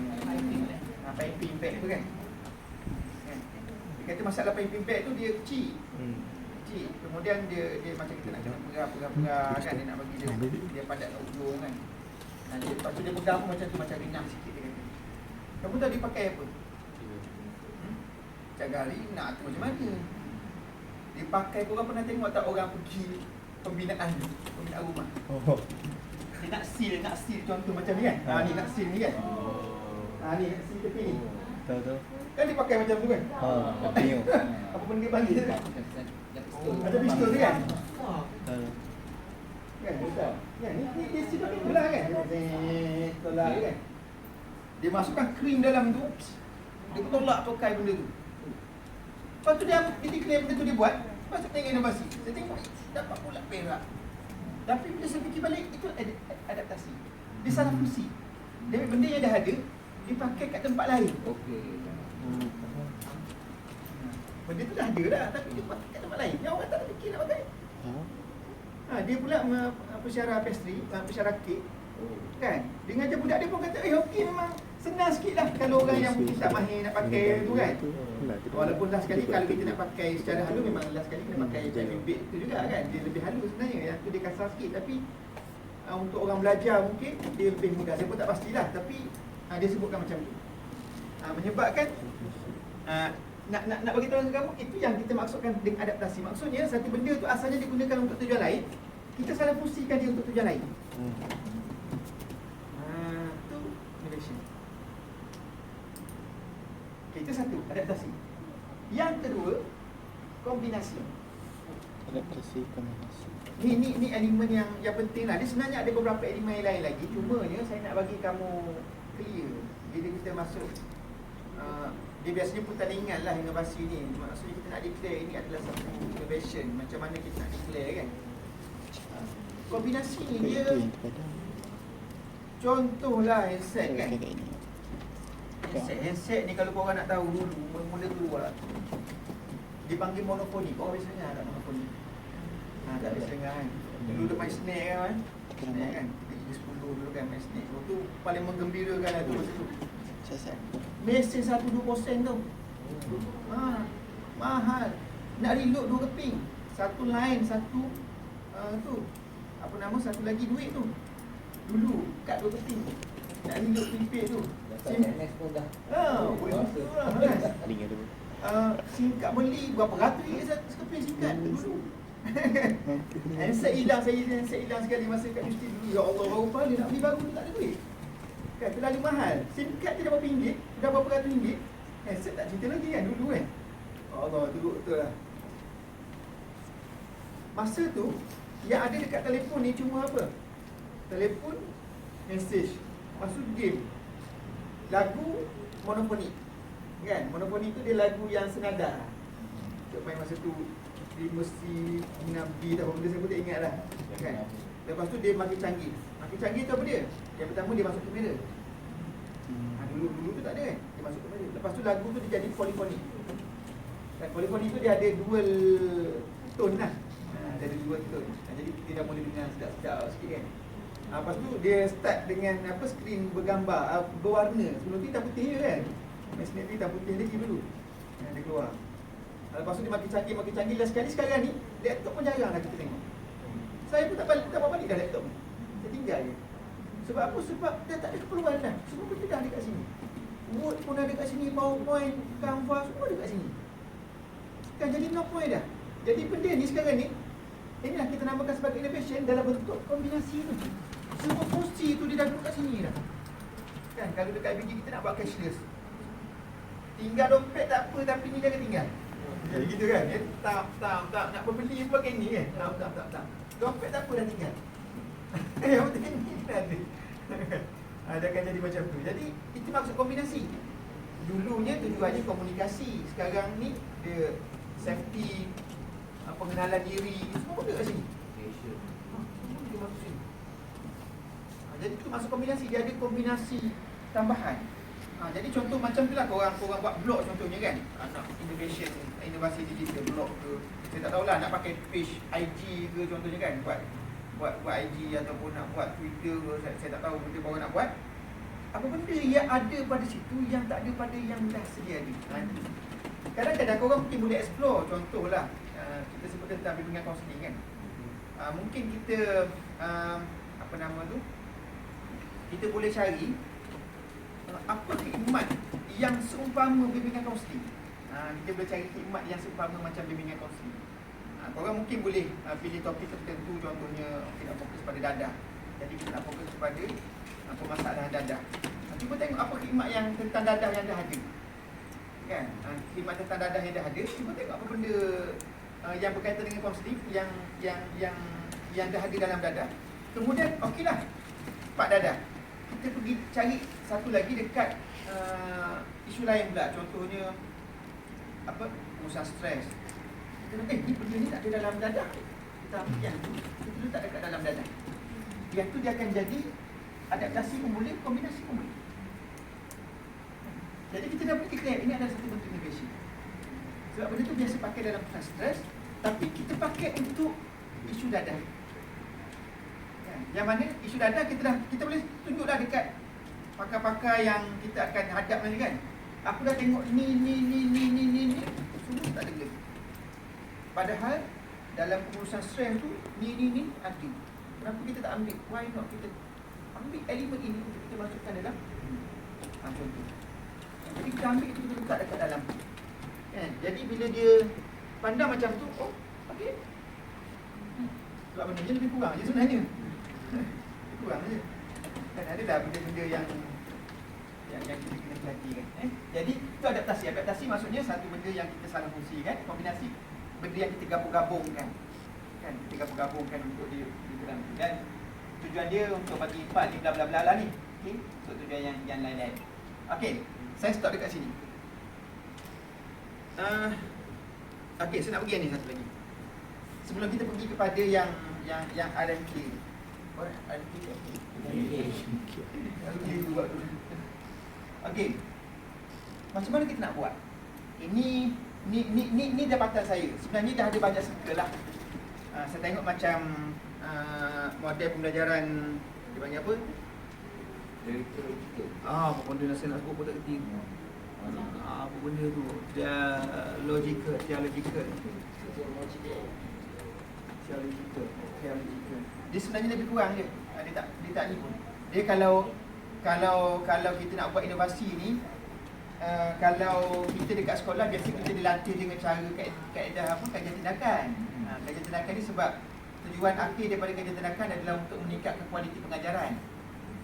Piping bag tu kan. Dia kata masalah piping bag tu dia kecil. Kecil. Kemudian dia macam kita nak perah kan, dia nak bagi dia padat kat ujung kan. Lepas tu dia pegang pun macam tu, macam ringan sikit dia kata. Kamu tahu dia pakai apa? Cakap nak tu macam mana? Dia pakai, korang pernah tengok tak orang pergi pembinaan rumah? Dia nak seal contoh macam ni kan? Ni nak seal ni kan? Ni nak seal tepi ni. Tahu. Kan dia pakai macam tu kan? Apa benda dia panggil tu kan? Macam pistol tu kan? Kan, betul. Kan, ni dia seal pakai tu lah kan? Tolak kan? Dia masukkan krim dalam tu. Dia tolak pakai benda tu. Lepas tu dia declare benda tu dia buat. Lepas tu tengok inovasi. Saya tengok dapat pula perak. Tapi bila saya fikir balik, itu adaptasi. Dia salah fungsi. Dia benda yang dah ada, dipakai kat tempat lain. Benda tu dah ada dah, tapi dia pakai kat tempat lain. Yang orang tak fikir nak pakai. Dia pula pensyarah pastry, pensyarah kek. Kan? Dia ngajar budak dia pun kata, okey memang senang sikit lah kalau orang yang mungkin tak mahir nak pakai tu kan. Walaupun last sekali kalau kita nak pakai secara halus, memang last sekali kena pakai piping bag tu juga kan. Dia lebih halus sebenarnya, yang tu dia kasar sikit. Tapi untuk orang belajar mungkin dia lebih mudah. Saya pun tak pastilah, tapi dia sebutkan macam tu. Menyebabkan nak bagi tahu kepada kamu, itu yang kita maksudkan dengan adaptasi. Maksudnya satu benda tu asalnya digunakan untuk tujuan lain, kita salah fungsikan dia untuk tujuan lain. Tu innovation. Okay, itu satu, adaptasi. Yang kedua, kombinasi. Adaptasi kombinasi. Ni elemen yang penting lah. Dia sebenarnya ada beberapa elemen yang lain lagi. Cumanya saya nak bagi kamu clear. Bila kita masuk dia biasanya pertandingan lah inovasi ni. Maksudnya kita nak declare ini adalah satu innovation. Macam mana kita nak declare kan. Kombinasi ni dia contohlah handset kan. Handset ni kalau korang nak tahu dulu, mula keluar Dipanggil monofoni. Kau biasa dengar tak monofoni? Tak biasa dengar kan. Dulu dia main snake kan. Snake kan. 3 10 dulu kan main snake. Tu paling menggembirakan lah tu masa tu. Saya. Mesin 1-2% tu. Mahal. Nak reload 2 keping. Satu line, satu tu. Apa nama, satu lagi duit tu. Dulu kat 2 keping. Nak reload prepaid tu. Dapat NS pun dah. Boleh masuk lah kan. Link ada. Singkat beli berapa ratus ringgit sekeping singkat dulu. Handset hilang, handset hilang sekali masa kat universiti dulu. Ya Allah, baru pahala nak beli baru tak ada duit. Kan terlalu mahal. Singkat je dah berapa ringgit, dah berapa ratus ringgit. Handset tak cerita lagi kan dulu kan. Allah, dulu betul lah. Masa tu yang ada dekat telefon ni cuma apa? Telefon, message, masuk game, lagu, monoponi. Kan? Monoponi tu dia lagu yang senada. Kita main masa tu Mesti Nabi tak apa benda saya pun tak ingat lah kan? Lepas tu dia makin canggih. Makin canggih tu apa dia? Yang pertama dia masuk kamera. Dulu tu tak ada kan? Dia masuk kamera. Lepas tu lagu tu dia jadi polifoni. Dan polifoni tu dia ada dual tone lah. Dia ada dual tone. Jadi kita dah boleh dengar sedap-sedap sikit kan. Lepas tu dia start dengan apa, skrin bergambar, berwarna. Sebelum ni hitam putih je kan. Mesnet ni hitam putih lagi dulu. Dia keluar. Lepas tu dia makin canggih lah sekali. Sekarang ni laptop pun jarang lah kita tengok. Saya pun tak bawa balik dah laptop ni. Saya tinggal je. Sebab apa? Sebab dah tak ada keperluan dah. Semua benda dah ada kat sini. Word pun ada kat sini, PowerPoint, Canva, semua ada kat sini. Kan jadi no point dah. Jadi benda ni sekarang ni, inilah kita namakan sebagai innovation dalam bentuk kombinasi tu. Semua fungsi tu dia dah duduk kat sini dah. Kan kalau dekat IBG kita nak buat cashless, tinggal dompet tak apa tapi ni jangan tinggal. Jadi gitu kan. Tak nak berbeli pun pakai ni kan. Tak. Dompet tak apa dah tinggal. Yang penting ni dah ada. Dia akan jadi macam tu. Jadi itu maksud kombinasi. Dulunya tujuannya komunikasi. Sekarang ni dia safety, pengenalan diri, semua ada kat sini. Semua dia masuk sini. Jadi itu maksud kombinasi. Dia ada kombinasi tambahan. Jadi contoh macam tu lah korang buat blog contohnya kan. Nak inovasi digital blog ke. Saya tak tahulah nak pakai page IG ke contohnya kan. Buat IG ataupun nak buat Twitter ke. Saya tak tahu benda korang nak buat. Apa benda yang ada pada situ yang tak ada pada yang dah sedia ada. Kadang-kadang korang mungkin boleh explore. Contohlah kita sebut tentang bimbingan kaunseling kan. Mungkin kita apa nama tu, kita boleh cari apa khidmat yang seumpama bimbingan kaunseling. Kita boleh cari khidmat yang seumpama macam bimbingan kaunseling. Korang mungkin boleh pilih topik tertentu. Contohnya kita nak fokus pada dadah. Jadi kita nak fokus kepada permasalahan dadah. Cuba tengok apa khidmat yang tentang dadah yang dah ada. Kan? Khidmat tentang dadah yang dah ada. Cuba tengok apa benda yang berkaitan dengan kaunseling yang dah ada dalam dadah. Kemudian okeylah, part dadah. Kita pergi cari satu lagi dekat isu lain pula. Contohnya apa? Urusan stres. Kita ni benda ni tak ada dalam dadah. Kita ambil yang tu, kita letak dekat dalam dadah. Yang tu dia akan jadi adaptasi pun boleh, kombinasi pun boleh. Jadi kita dah boleh declare ini adalah satu bentuk innovation. Sebab benda tu biasa pakai dalam urusan stres, tapi kita pakai untuk isu dadah. Yang mana isu dadah kita boleh tunjuklah dekat pakar-pakar yang kita akan hadap nanti kan. Aku dah tengok ni semua tak ada lagi. Padahal dalam urusan stres tu ni ada. Kenapa kita tak ambil? Why not kita ambil elemen ini untuk kita masukkan dalam contoh. Jadi kita ambil itu, kita letak dekat dalam kan? Jadi bila dia pandang macam tu, oh okey. Sebab benda dia lebih kurang je sebenarnya. Kurang je. Kan ada dah benda-benda yang kita kena perhatikan. Jadi itu adaptasi. Adaptasi maksudnya satu benda yang kita salah fungsikan, kombinasi benda yang kita gabung-gabungkan. Kan kita gabung-gabungkan untuk dia dalam. Dan tujuan dia untuk bagi part ni bla bla bla lah ni. Okey, untuk tujuan yang lain-lain. Okey, saya stop dekat sini. Okey, saya nak pergi ni satu lagi. Sebelum kita pergi kepada yang RMK. Okey. Macam mana kita nak buat? Ini Ni dapatan saya. Sebenarnya dah ada banyak circle lah. Saya tengok macam model pembelajaran dia panggil apa? Apa benda yang saya nak sebut pun tak kerti. Apa benda tu? Dialogical. Dia sebenarnya lebih kurang je. Dia tak ni pun. Dia kalau kita nak buat inovasi ni, kalau kita dekat sekolah biasa kita dilatih dengan cara kaedah apa, kajian tindakan. Kajian tindakan ni sebab tujuan akhir daripada kajian tindakan adalah untuk meningkatkan kualiti pengajaran.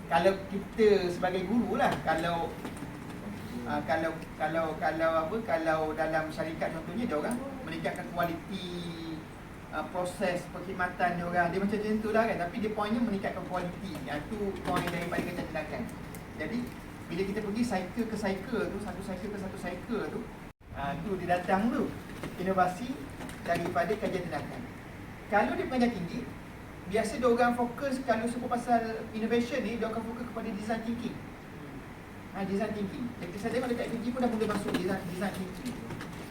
Kalau kita sebagai guru lah, kalau dalam syarikat contohnya dia orang meningkatkan kualiti proses perkhidmatan dia orang, dia macam tu lah kan, tapi dia poinnya meningkatkan kualiti. Itu poin daripada kajian tindakan. Jadi bila kita pergi cycle ke cycle tu, satu cycle tu, tu dia datang tu inovasi daripada kajian tindakan. Kalau dia pengajar tinggi, biasa dia orang fokus, kalau sebut pasal innovation ni, dia akan fokus kepada design thinking. Design thinking. Jadi saya tengok dekat tinggi pun dah mula masuk design thinking.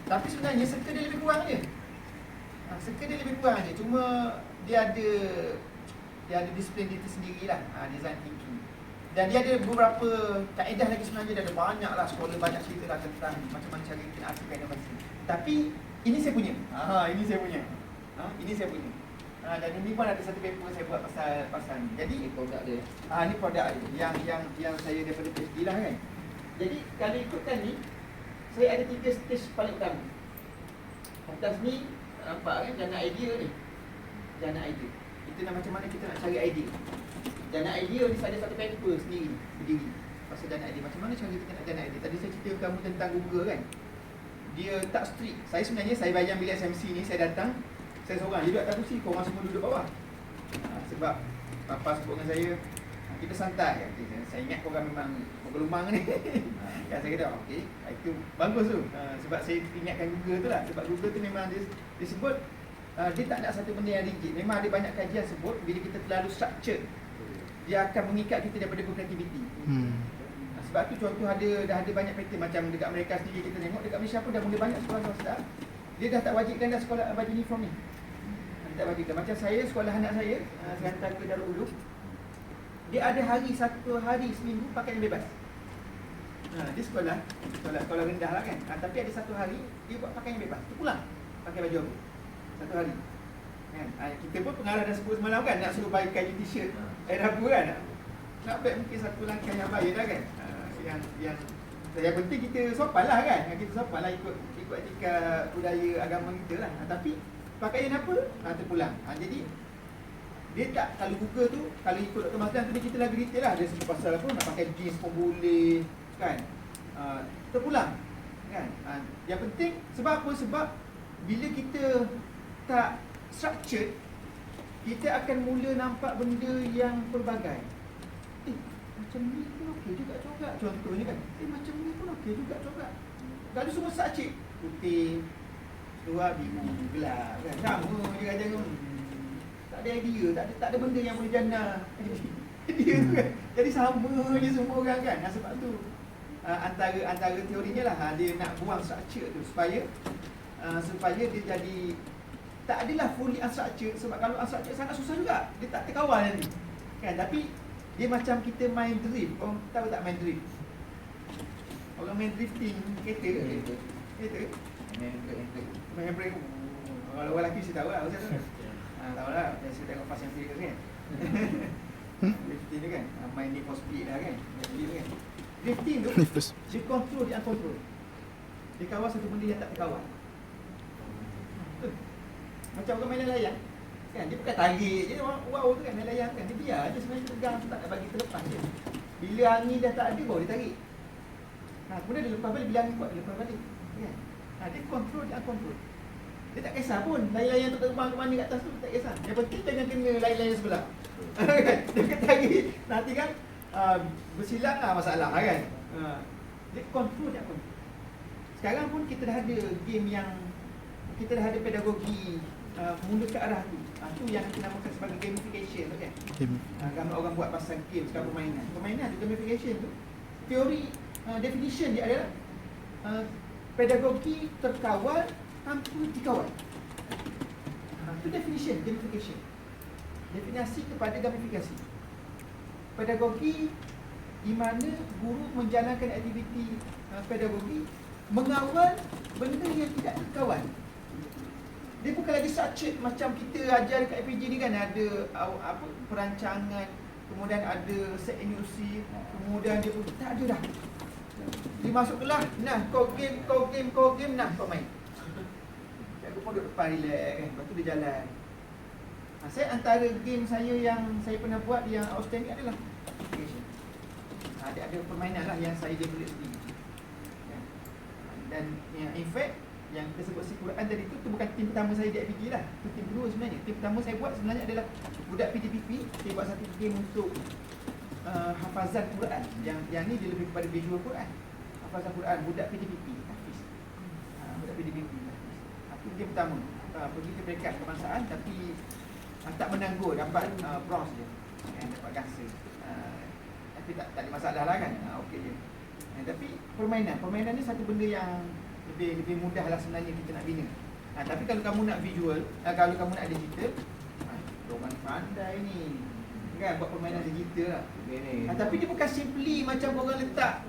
Tapi sebenarnya circle dia lebih kurang je. Circle dia lebih kurang je. Cuma dia ada disiplin dia tersendirilah, design thinking. Dan dia ada beberapa kaedah lagi sebenarnya, dia ada banyak lah, sekolah banyak cerita lah tentang macam mana cara kita nak artikan inovasi. Tapi ini saya punya. Ini saya punya. Dan ini pun ada satu paper saya buat pasal ni. Jadi Ini produk dia. ni produk dia yang saya daripada PhD lah kan. Jadi kalau ikutkan ni, saya ada 3 stage paling utama. Atas ni nampak kan jana idea ni. Jana idea. Itu macam mana kita nak cari idea. Jana idea ni ada satu paper sendiri berdiri pasal jana idea. Macam mana cara kita nak jana idea. Tadi saya cerita kamu tentang Google kan. Dia tak strict. Saya bayang bilik SMC ni, saya datang, saya seorang, dia duduk atas kursi, korang semua duduk bawah. Sebab Papa sebut dengan saya, kita santai. Saya ingat korang memang bergelumang ni. Saya kata, okey, itu bagus tu. Sebab saya ingatkan Google tu lah. Sebab Google tu memang dia sebut, dia tak nak satu benda yang rigid. Memang ada banyak kajian sebut, bila kita terlalu structured, dia akan mengikat kita daripada berkreativiti. Sebab tu contoh dah ada banyak pattern. Macam dekat Amerika sendiri kita tengok, dekat Malaysia pun dah mula banyak sekolah swasta. Dia dah tak wajibkan dah sekolah baju uniform ni. Dia tak wajibkan. Macam saya, sekolah anak saya hantar ke Darul Ulum, dia ada satu hari seminggu pakaian bebas. Dia sekolah rendah lah kan. Tapi ada satu hari dia buat pakaian bebas. Dia pulang pakai baju apa? Satu hari kan? Kita pun pengarah dah sebut semalam kan, nak suruh bagi kayu t-shirt Rabu kan, nak beg mungkin satu langkah yang baik dah kan. Yang penting kita sopan lah kan. Kita sopan lah ikut etika budaya agama kita lah. Tapi pakaian apa? Terpulang. Jadi dia tak, kalau Google tu, kalau ikut Dr. Mazlan tu, dia kita lagi detail lah. Dia sebut pasal apa, nak pakai jeans pun boleh kan. Terpulang kan. Yang penting, sebab apa? Sebab bila kita tak structured, kita akan mula nampak benda yang pelbagai. Macam ni pun okey juga corak. Contohnya kan, macam ni pun okey juga corak. Kalau semua sakcik, putih, luar biru, gelap kan. Sama je kadang tak ada idea, tak ada benda yang boleh jana idea tu kan. Jadi sama je semua orang kan. Sebab tu antara teorinya lah, dia nak buang structure tu supaya dia jadi tak adalah fully unstructured. Sebab kalau unstructured sangat susah juga, dia tak terkawal nanti kan. Tapi dia macam kita main drift. Korang tahu tak main drift? Orang main drifting kereta. Main brake. Kalau orang lelaki saya tahu lah macam tu. Tahu lah, saya tengok Fast and Furious kan. Drifting tu kan, main Need for Speed lah kan. Drifting tu, dia control, dia uncontrol. Dia kawal satu benda yang tak terkawal. Macam orang main layang kan, dia bukan tarik je, wow tu kan, main layang kan. Dia biar je sebenarnya tegang, tak nak bagi terlepas je. Bila angin dah tak ada, baru dia tarik. Kemudian dia lepas balik, bila angin kuat, dia lepas balik kan. Dia control, dia uncontrol. Dia tak kisah pun layang-layang tu terbang ke mana kat atas tu, tak kisah. Yang penting jangan kena layang-layang sebelah. Kan? Dia kena tarik, nanti kan bersilang lah masalah kan. Dia control, dia control. Sekarang pun kita dah ada game yang, kita dah ada pedagogi mula ke arah tu. Tu yang kita namakan sebagai gamification tu kan. Gambar orang buat pasal game, sekarang permainan tu, gamification tu. Teori definition dia adalah pedagogi terkawal tanpa dikawal. Itu definition, gamification. Definisi kepada gamifikasi. Pedagogi di mana guru menjalankan aktiviti pedagogi mengawal benda yang tidak terkawal. Dia bukan lagi structured macam kita ajar dekat FPG ni kan, ada perancangan, kemudian ada set NUC, kemudian dia pun tak ada dah. Dia masuk kelas, nah kau game, nah kau main. Aku pun duduk depan relax kan, lepas tu dia jalan. Saya antara game saya yang saya pernah buat yang outstanding adalah application. Ada permainan lah yang saya develop sendiri. Dan yang in fact yang kita sebut si Quran tadi tu bukan tim pertama saya di FPG lah. Itu tim kedua sebenarnya. Tim pertama saya buat sebenarnya adalah budak PDPP. Saya buat satu game untuk hafazan Quran. Yang ni dia lebih kepada visual Quran. Hafazan Quran, budak PDPP, Hafiz. Budak PDPP, Hafiz. Itu game pertama. Pergi ke peringkat kebangsaan tapi tak menangguh, dapat bronze je. Dapat gangsa. Tapi tak ada masalah lah kan. Okey je. Tapi permainan ni satu benda yang lebih mudah lah sebenarnya kita nak bina. Tapi kalau kamu nak visual, kalau kamu nak digital, orang pandai ni kan buat permainan digital lah. Tapi dia bukan simply macam orang letak.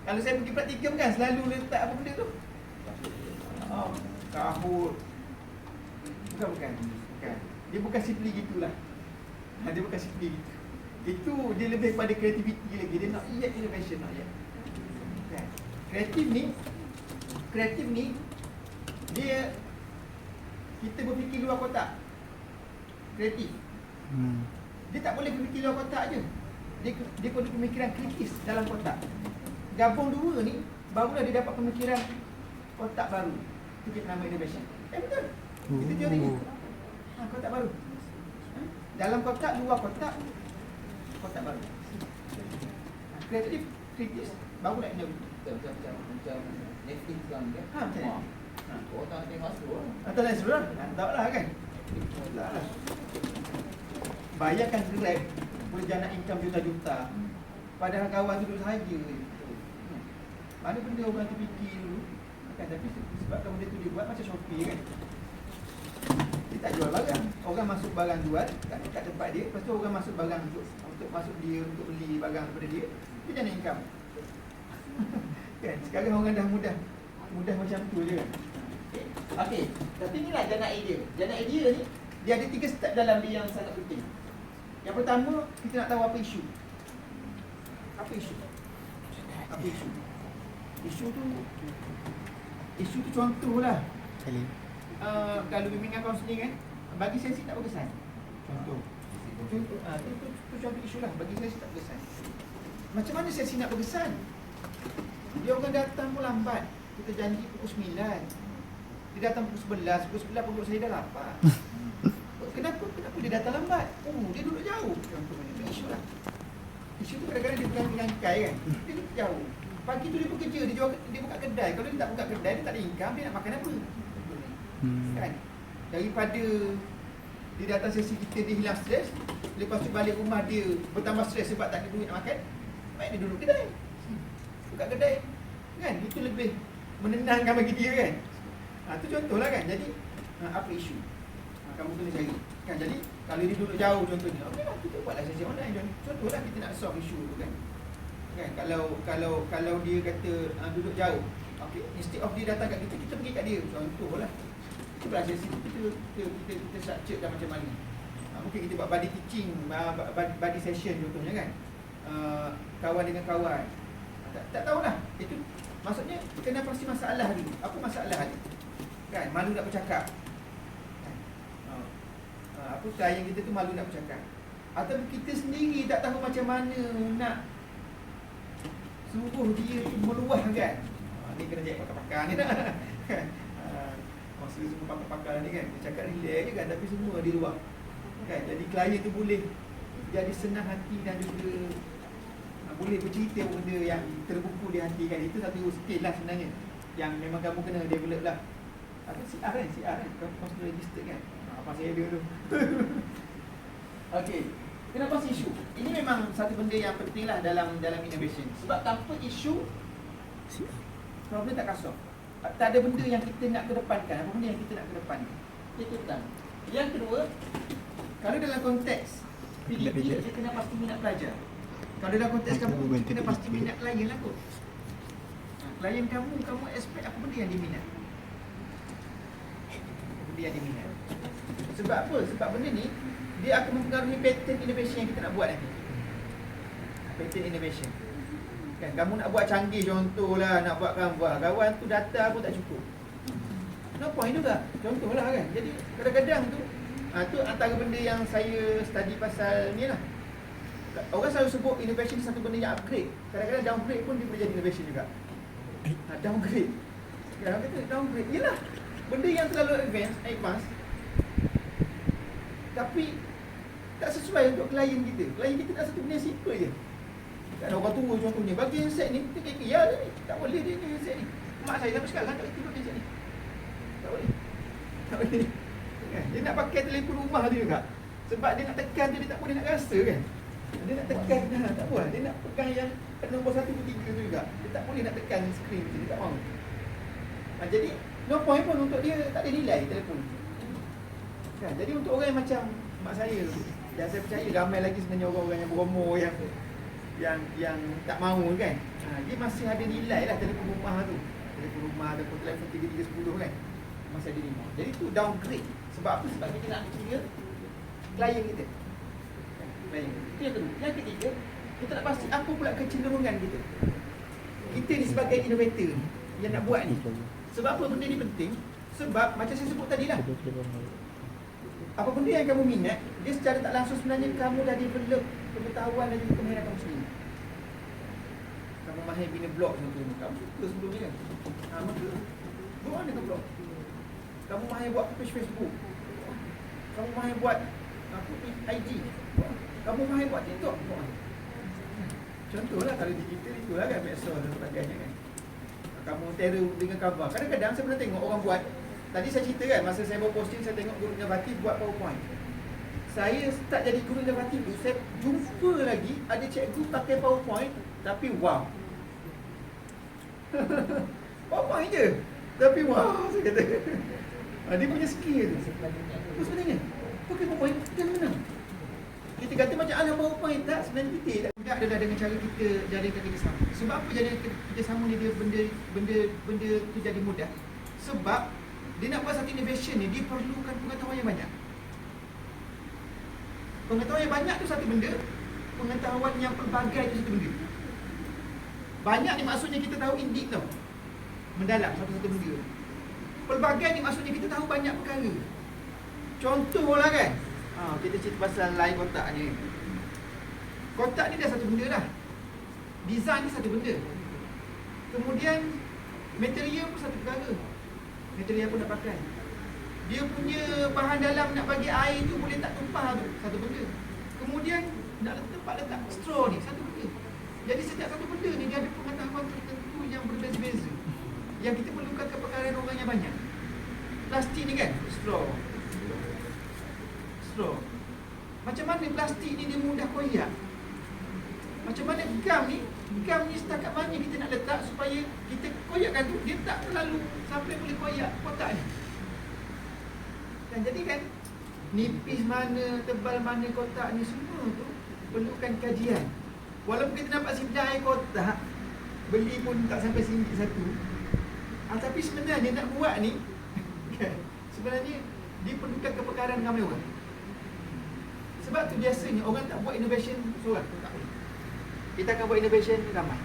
Kalau saya pergi praktikum kan selalu letak apa benda tu? Kahut. Bukan. Dia bukan simply gitulah. Dia bukan simply gitu. Itu dia lebih pada kreativiti lagi. Dia not yet innovation, not yet. Kan? Kreatif ni dia kita berfikir luar kotak. Kreatif. Dia tak boleh berfikir luar kotak je. Dia perlu pemikiran kritis dalam kotak. Gabung dua ni barulah dia dapat pemikiran kotak baru. Itu kita nama innovation. Betul. Itu teorinya. Kotak baru. Dalam kotak, luar kotak, kotak baru. Kreatif, kritis, baru nak innovate. Macam Netflix kan kan? Macam ni. Oh tak tengok masuk. Atau lain sebelah. Tak lah kan? Tak lah. Bayarkan Grab boleh jana income juta-juta. Padahal kawan tu duduk sahaja. Mana benda orang tu fikir dulu. Kan? Tapi sebabkan benda tu dia buat macam Shopee kan. Dia tak jual barang. Orang masuk barang jual kat tempat dia. Lepas tu orang masuk barang untuk masuk dia untuk beli barang daripada dia. Dia jana income. Kan? Sekarang orang dah mudah macam tu je kan. Okey. Tapi inilah jana idea. Jana idea ni dia ada 3 step dalam dia yang sangat penting. Yang pertama, kita nak tahu apa isu. Apa isu? Apa isu? Isu tu contohlah. Kalau bimbingan kaunseling kan, bagi sesi tak berkesan. Contoh. Itu contoh isu lah. Bagi sesi tak berkesan. Macam mana sesi nak berkesan? Dia orang datang pun lambat. Kita janji pukul 9. Dia datang pukul 11. Pukul 11 perut saya dah lapar. Kenapa dia datang lambat? Dia duduk jauh. Contohnya. Itu isu lah. Isu tu kadang-kadang dia bukan rangkai kan. Dia duduk jauh. Pagi tu dia bekerja. Dia buka kedai. Kalau dia tak buka kedai, dia tak ada income. Dia nak makan apa? Kan? Daripada dia datang sesi kita, dia hilang stres. Lepas tu balik rumah dia bertambah stres sebab tak ada duit nak makan. Baik dia duduk kedai. Buka kedai. Kan? Itu lebih menenangkan bagi dia kan. Itu contohlah kan. Jadi apa isu? Kamu kena cari. Kan? Jadi kalau dia duduk jauh contohnya, okeylah kita buatlah sesi online. Contohlah kita nak solve isu tu kan. Kan? Kalau dia kata duduk jauh, okey, instead of dia datang kat kita pergi kat dia. Contohlah. Kita buat sesi kita structure dah macam mana. Mungkin kita buat body teaching, body session contohnya kan. Kawan dengan kawan. Tak tahulah. Itu maksudnya kena pasti masalah dulu. Apa masalah dia? Kan, malu nak bercakap. Apa klien kita tu malu nak bercakap. Atau kita sendiri tak tahu macam mana nak suruh dia meluah kan. Ni kena jadi pakar-pakar ni dah. Masa semua pakar-pakar ni kan, dia cakap relax je kan, tapi semua di luar. Kan, jadi klien tu boleh jadi senang hati dan juga boleh bercerita benda yang terbuku di hati kan. Itu satu skill lah sebenarnya yang memang kamu kena develop lah. Apa CR kan? Kamu kena register kan? Apa saya ada tu. Okey. Kenapa isu? Ini memang satu benda yang penting lah dalam innovation. Sebab tanpa isu, problem tak kasar. Tak ada benda yang kita nak kedepankan. Apa benda yang kita nak kedepankan? Itu pertama. Yang kedua, kalau dalam konteks PDP, dia kena pasti minat pelajar. Kalau dalam konteks kamu, dia kena pasti minat klien lah kot. Klien kamu expect apa benda yang dia minat? Apa benda yang dia minat? Sebab apa? Sebab benda ni, dia akan mempengaruhi pattern innovation yang kita nak buat nanti. Pattern innovation. Kan, kamu nak buat canggih contohlah, nak buat gambar, kawan tu data pun tak cukup. No point juga. Contohlah kan. Jadi kadang-kadang tu tu antara benda yang saya study pasal ni lah. Orang selalu sebut innovation satu benda yang upgrade. Kadang-kadang downgrade pun dia boleh jadi innovation juga. Downgrade. Orang kata downgrade. Yelah, benda yang terlalu advance, tapi tak sesuai untuk klien kita. Klien kita nak satu benda yang simple je. Kan orang tua contohnya, bagi handset ni, kita kata, ya ni, tak boleh dia ni handset ni. Mak saya sampai sekarang tak boleh handset ni. Tak boleh. Tak boleh. Kan? Dia nak pakai telefon rumah tu juga. Sebab dia nak tekan tu, dia tak boleh nak rasa kan. Dia nak tekan, tak boleh. Dia nak pegang yang nombor 1 ke 3 tu juga. Dia tak boleh nak tekan skrin tu, dia tak mahu. Jadi, no point pun untuk dia, tak ada nilai telefon. Kan? Jadi untuk orang yang macam mak saya tu, dan saya percaya ramai lagi sebenarnya orang-orang yang berumur yang tak mahu kan. Dia masih ada nilai lah telefon rumah tu. Telefon rumah ataupun telefon 3310 kan. Masih ada nilai. Jadi tu downgrade. Sebab apa? Sebab kita nak kira klien kita. Klien. Itu yang kedua. Yang ketiga, kita nak pasti apa pula kecenderungan kita. Kita ni sebagai innovator ni, yang nak buat ni. Sebab apa benda ni penting? Sebab macam saya sebut tadi lah, apa benda yang kamu minat, dia secara tak langsung sebenarnya kamu dah develop pengetahuan dan juga kemahiran kamu sendiri. Kamu mahir bina blog contohnya, kamu suka sebelum ni kan? Maka buat mana ke blog? Kamu mahir buat page Facebook, kamu mahir buat IG, kamu mahir buat TikTok, buat. Contohlah kalau digital itulah kan, medsos dan sebagainya kan. Kamu terror dengan cover. Kadang-kadang saya pernah tengok orang buat. Tadi saya cerita kan, masa saya buat posting, saya tengok guru inovatif buat PowerPoint. Saya start jadi guru inovatif tu, saya jumpa lagi ada cikgu pakai PowerPoint, tapi wow. PowerPoint je, tapi wow, saya kata. Dia punya skill tu. Apa sebenarnya? Pakai PowerPoint, kita menang. Kita kata macam alam PowerPoint, tak, sebenarnya kita tak. Juga adalah dengan cara kita jalankan kerjasama. Sebab apa jalankan kerjasama ni dia benda tu jadi mudah? Sebab dia nak buat satu innovation ni, dia perlukan pengetahuan yang banyak. Pengetahuan yang banyak tu satu benda, pengetahuan yang pelbagai tu satu benda. Banyak ni maksudnya kita tahu in deep tau, mendalam satu-satu benda. Pelbagai ni maksudnya kita tahu banyak perkara. Contohlah kan, kita cerita pasal layar kotak ni. Kotak ni dah satu benda dah. Design ni satu benda. Kemudian material pun satu perkara. Material pun nak pakai. Dia punya bahan dalam nak bagi air tu boleh tak tumpah tu, satu benda. Kemudian nak tempat letak straw ni, satu benda. Jadi setiap satu benda ni dia ada pengetahuan tertentu yang berbeza-beza, yang kita perlukan kepakaran orang yang banyak. Plastik ni kan, straw. Macam mana plastik ni dia mudah koyak? Macam mana gam ni setakat mana kita nak letak supaya kita koyakkan tu, dia tak terlalu sampai boleh koyak kotak ni. Dan jadi kan, nipis mana, tebal mana kotak ni, semua tu perlukan kajian. Walaupun kita nampak sidai kotak, beli pun tak sampai RM1 satu. Tapi sebenarnya nak buat ni sebenarnya dia perlukan kepakaran ramai orang. Sebab tu biasanya orang tak buat innovation seorang, tak boleh. Kita akan buat innovation ramai.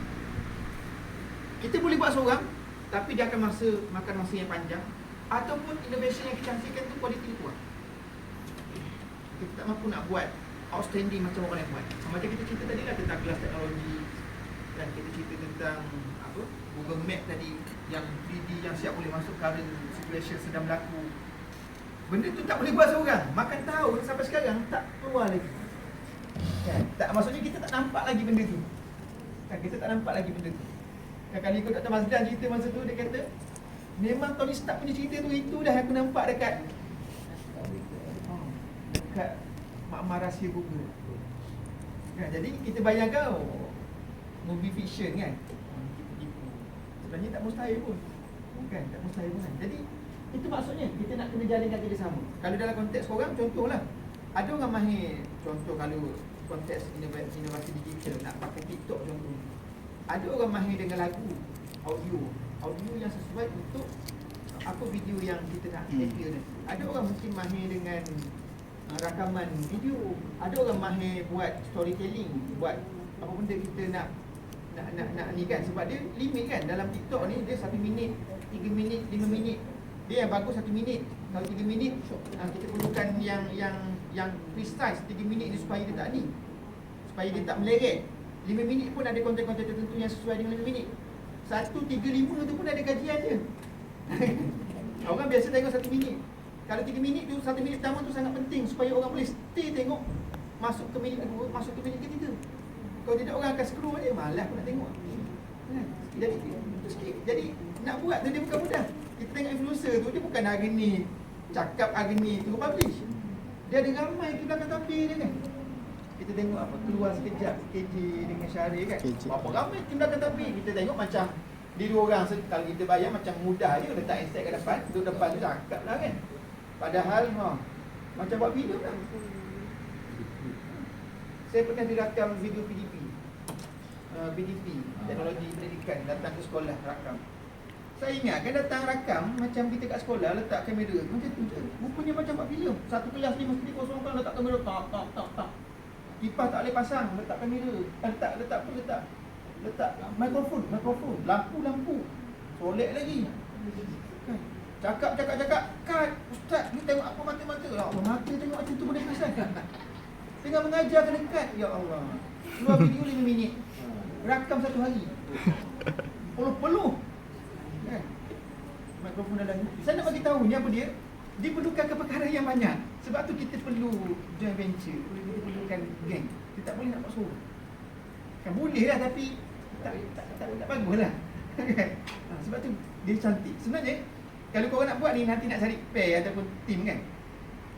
Kita boleh buat seorang, tapi dia akan makan masa yang panjang. Ataupun innovation yang kita hasilkan tu kualiti dia kurang. Kita tak mampu nak buat outstanding macam orang yang buat. Macam kita cerita tadi lah tentang kelas teknologi, dan kita cerita tentang Google Map tadi, yang 3D yang siap boleh masuk current situation sedang berlaku. Benda tu tak boleh buat seorang. Makan tahun sampai sekarang tak keluar lagi. Kan? Tak, maksudnya kita tak nampak lagi benda tu. Kan? Kita tak nampak lagi benda tu. Kan, kali ikut Dr. Mazdan cerita masa tu, dia kata memang Tony Stark punya cerita tu, itu dah aku nampak dekat makmar rahsia Google. Kan? Jadi kita bayangkan movie fiction kan, sebenarnya tak mustahil pun. Kan, tak mustahil pun kan. Jadi itu maksudnya kita nak kena jalinkan kerjasama. Kalau dalam konteks korang, contohlah, ada orang mahir, contoh kalau konteks inovasi digital nak pakai TikTok contoh, ada orang mahir dengan lagu, audio yang sesuai untuk apa video yang kita nak edit ni. Ada orang mungkin mahir dengan rakaman video, ada orang mahir buat storytelling, buat apa benda kita nak ni kan, sebab dia limit kan dalam TikTok ni, dia 1 minit, 3 minit, 5 minit. Dia yang bagus 1 minit. Kalau 3 minit kita perlukan yang precise 3 minit ni supaya dia tak ni, supaya dia tak meleret. 5 minit pun ada konten-konten tertentu yang sesuai dengan 5 minit. 1.35 tu pun ada kajian dia. Orang biasa tengok 1 minit. Kalau 3 minit tu, 1 minit pertama tu sangat penting supaya orang boleh stay tengok, masuk ke minit kedua, masuk ke minit ketiga. Kalau tidak orang akan scroll je, malas pun nak tengok. Jadi itu sikit. Jadi nak buat tu dia bukan mudah. Kita tengok influencer tu, dia bukan hari ni cakap hari ni tu publish. Dia ada ramai ke belakang tapi dia kan. Kita tengok apa keluar sekejap KJ dengan Syahrir kan. Berapa ramai ke belakang tapi kita tengok macam di 2 orang, kalau kita bayar macam mudah je letak asset kat depan, duduk depan tu cakap lah kan. Padahal macam buat video lah. Saya pernah dirakam video BDP, teknologi pendidikan, datang ke sekolah rakam. Saya ingat kan datang rakam macam kita kat sekolah letak kamera macam tu je. Rupanya macam buat filem. Satu kelas ni mesti dikosongkan, letak kamera tak. Kipas tak boleh pasang, letak kamera. Letak mikrofon, lampu. Solek lagi. Kan? Cakap, kat, ustaz, ni tengok apa mata-mata. Ya Allah, mata tengok macam tu boleh pasang. Tengah mengajar kena kat. Ya Allah. Keluar video 5 minit. Rakam 1 hari. Peluh. Kan? Mikrofon dalam ni. Saya nak bagi tahu ni apa dia? Dia perlukan kepakaran yang banyak. Sebab tu kita perlu joint venture, kita perlukan geng. Kita tak boleh nak buat seorang. Kan boleh lah tapi tak bagus lah. Sebab tu dia cantik. Sebenarnya kalau korang nak buat ni nanti nak cari pair ataupun team kan.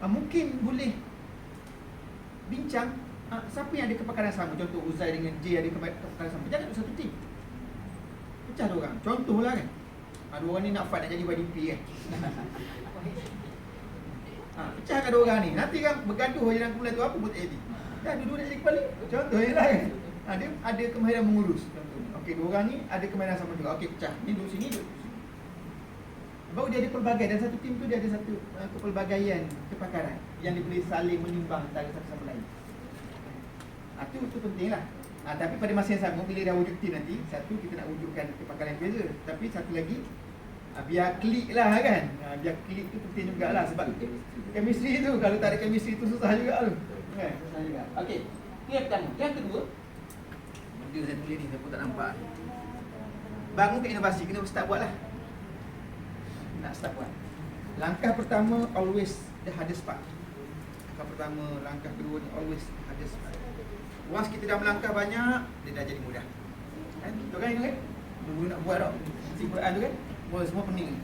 Mungkin boleh bincang siapa yang ada kepakaran sama. Contoh Uzai dengan J ada kepakaran sama. Jangan satu team. Pecah 2 orang. Contohlah kan. 2 orang ni nak fight nak jadi YDP kan. Pecahkan 2 orang ni. Nanti kan bergaduh je dalam kumpulan tu, apa pun tak jadi. Dah dua-dua nak jadi kepala. Contoh je lah kan. Dia ada kemahiran mengurus. Okey, 2 orang ni ada kemahiran sama juga. Okey, pecah. Ni duduk sini, duduk sini. Baru dia ada pelbagai. Dan satu tim tu dia ada satu kepelbagaian kepakaran yang dia boleh saling menimbang antara satu sama lain. Itu penting lah. Tapi pada masa yang sama, bila dah wujud tim nanti, satu kita nak wujudkan kepakaran yang beza. Tapi satu lagi, biar klik lah kan. Biar klik tu penting jugalah. Sebab chemistry tu, kalau tak ada chemistry tu susah juga tu. Kan? Susah juga. Okey, ini yang pertama. Yang kedua, benda saya tulis ni, saya pun tak nampak. Bangunkan inovasi, kena start buat lah. Nak start buat. Langkah pertama, always the hardest part. Langkah pertama, langkah kedua ni always hardest part. Once kita dah melangkah banyak, dia dah jadi mudah. Kan? Betul kan? Dulu nak buat tau. Si Quran tu kan? Semua pening.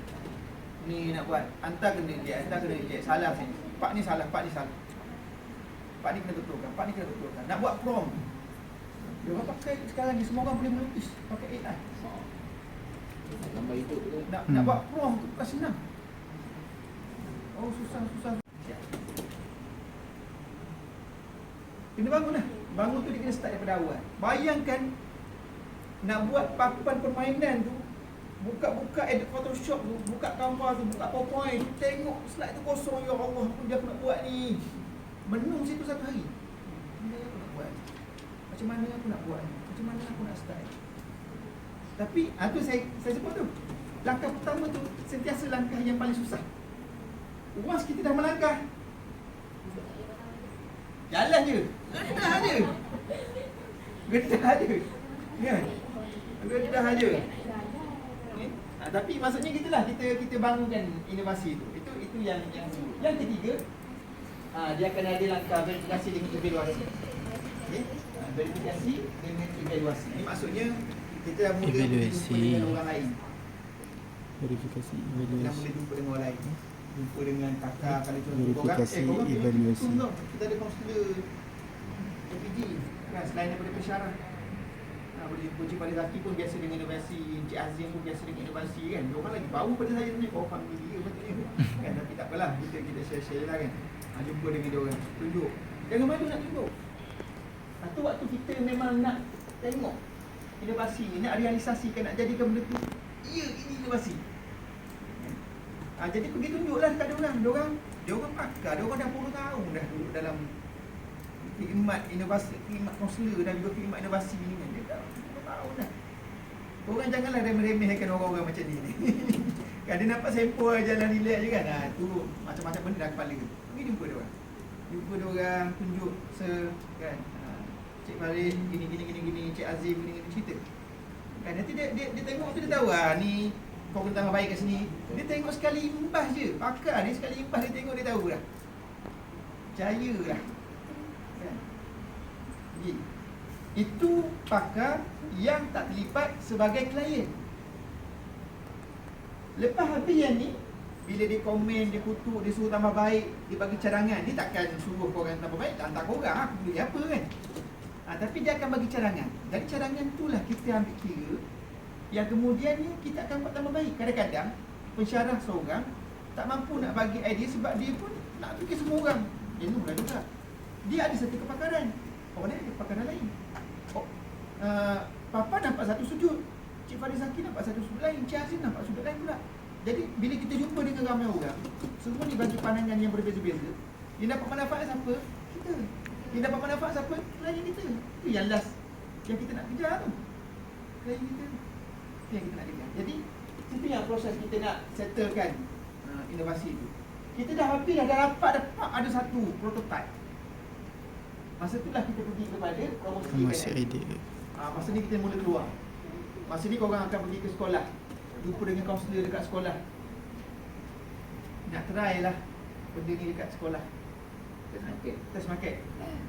Ni nak buat. Hantar kena reject, salah sini. Pak ni salah. Pak ni kena betulkan. Nak buat prom. Dia orang pakai sekarang ni, semua orang boleh melukis pakai AI. Gambar hidup tu. Nak buat prom tu bukan senang. Susah. Kena bangun lah. Bangun tu dia kena start daripada awal. Bayangkan nak buat papan permainan tu, buka edit Photoshop tu, buka gambar tu, buka PowerPoint, tengok slide tu kosong. Ya Allah, apa dia aku nak buat ni? Menung situ 1 hari. Macam mana aku nak buat ni? Macam mana aku nak start? Tapi tu saya sebut tu. Langkah pertama tu sentiasa langkah yang paling susah. Once kita dah melangkah, jalan je. Gedah je. Tapi maksudnya gitulah, kita bangunkan inovasi tu. Itu yang ketiga, dia akan ada langkah verifikasi dengan evaluasi. Okey. Verifikasi dengan evaluasi. Ini maksudnya kita dah mula jumpa dengan orang lain. Verifikasi, Kita evaluasi. dah mula jumpa dengan orang lain. Jumpa dengan kakak, kalau contoh Verifikasi, evaluasi. Kita ada kaunselor LPG kan, selain daripada pensyarah. boleh jumpa Cik Farizaki pun biasa dengan inovasi, Cik Azim pun biasa dengan inovasi kan. Dia orang lagi baru pada saya ni, orang ni dia betulnya kan. Tapi tak apalah, kita share-share lah kan. Jumpa dengan dia orang, tunjuk. Jangan malu nak tunjuk. Satu waktu kita memang nak tengok inovasi ni, nak realisasikan, nak jadikan benda tu, ya, ini inovasi. Jadi pergi tunjuklah dekat dia orang pakar, dia orang dah 10 tahun dah duduk dalam khidmat inovasi, khidmat konselor dan juga khidmat inovasi ni kan. Dia dah 10 tahun dah. Orang janganlah remeh-remehkan orang-orang macam ni. Kan dia nampak sampel jalan relax je kan. Tu macam-macam benda dalam kepala tu. Pergi jumpa dia orang. Jumpa dia orang, tunjuk kan. Cik Farid gini, Cik Azim gini cerita. Kan nanti dia tengok tu dia tahu ni kau kena tambah baik kat sini. Dia tengok sekali imbas je. Pakar ni sekali imbas dia tengok dia tahu dah. Percaya lah. Kan? Jadi, itu pakar yang tak terlibat sebagai klien. Lepas habis yang ni, bila dia komen, dia kutuk, dia suruh tambah baik, dia bagi cadangan, dia takkan suruh korang tambah baik, tak hantar korang, aku boleh apa kan. Tapi dia akan bagi cadangan. Dari cadangan itulah kita ambil kira, yang kemudiannya kita akan buat tambah baik. Kadang-kadang pensyarah seorang tak mampu nak bagi idea sebab dia pun nak fikir semua orang. Jenuh lah juga. Dia ada satu kepakaran, orang lain ada kepakaran lain. Papa nampak satu sudut, Cik Farizaki nampak satu sudut lain, Cik Azim nampak sudut lain pula. Jadi bila kita jumpa dengan ramai orang, semua ni bagi pandangan yang berbeza-beza. Yang dapat manfaat siapa? Kita. Yang dapat manfaat siapa? Klien kita. Itu yang last yang kita nak kejar tu. Klien kita. Itu yang kita nak kejar. Jadi itu yang proses kita nak settlekan inovasi tu. Kita dah habis dah rapat, ada satu prototype. Masa itulah kita pergi kepada Promosi idea. Masa ni kita mula keluar. Masa ni korang akan pergi ke sekolah, jumpa dengan kaunselor dekat sekolah. Nak try lah benda ni dekat sekolah. Test market.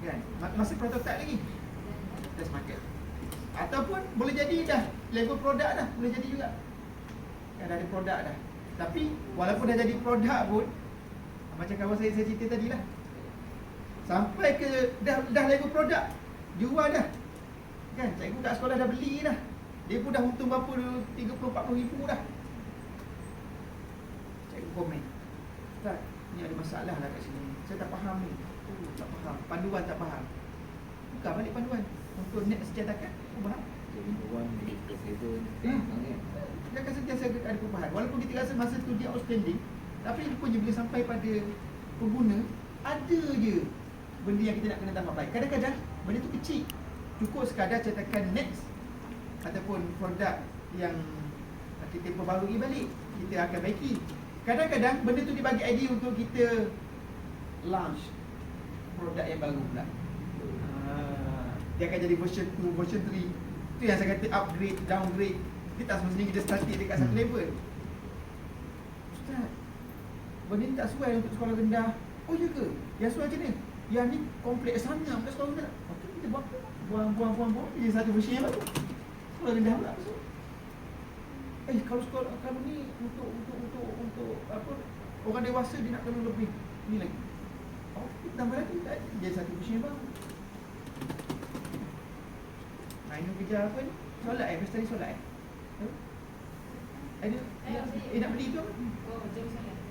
Kan? Masih prototype lagi. Test market. Ataupun boleh jadi dah level produk dah, boleh jadi juga. Kan dah ada produk dah. Tapi walaupun dah jadi produk pun, macam kawan saya cerita tadi lah, sampai ke dah level produk, jual dah. Kan cikgu kat sekolah dah beli dah. Dia pun dah untung berapa, 30-40 ribu dah. Cikgu komen, Ustaz, ni ada masalah lah kat sini. Saya tak faham ni. Tak faham. Panduan tak faham. Buka balik panduan. Untuk next cetakan, faham? Dia akan sentiasa ada perubahan. Walaupun kita rasa masa tu dia outstanding, tapi rupanya bila sampai pada pengguna, ada je benda yang kita nak kena tambah baik. Kadang-kadang benda tu kecil, cukup sekadar cetakan next ataupun produk yang kita perbarui balik, kita akan baiki. Kadang-kadang benda tu dibagi idea untuk kita launch produk yang baru pula. Dia akan jadi version 2, version 3. Itu yang saya kata upgrade, downgrade. Dia tak semestinya kita starting dekat satu level. Ustaz, benda ni tak sesuai untuk sekolah rendah. Oh ya ke? Yang sesuai macam ni? Yang ni kompleks sangat untuk sekolah rendah. Okey, kita buang. Jadi satu version yang baru. Sekolah rendah pula. Kalau ni untuk apa? Orang dewasa dia nak kena lebih ni lagi. Oh, kita tambah lagi. Jadi satu version yang baru. Ini kerja apa ni? Solat pesta ni solat ada nak beli tu apa?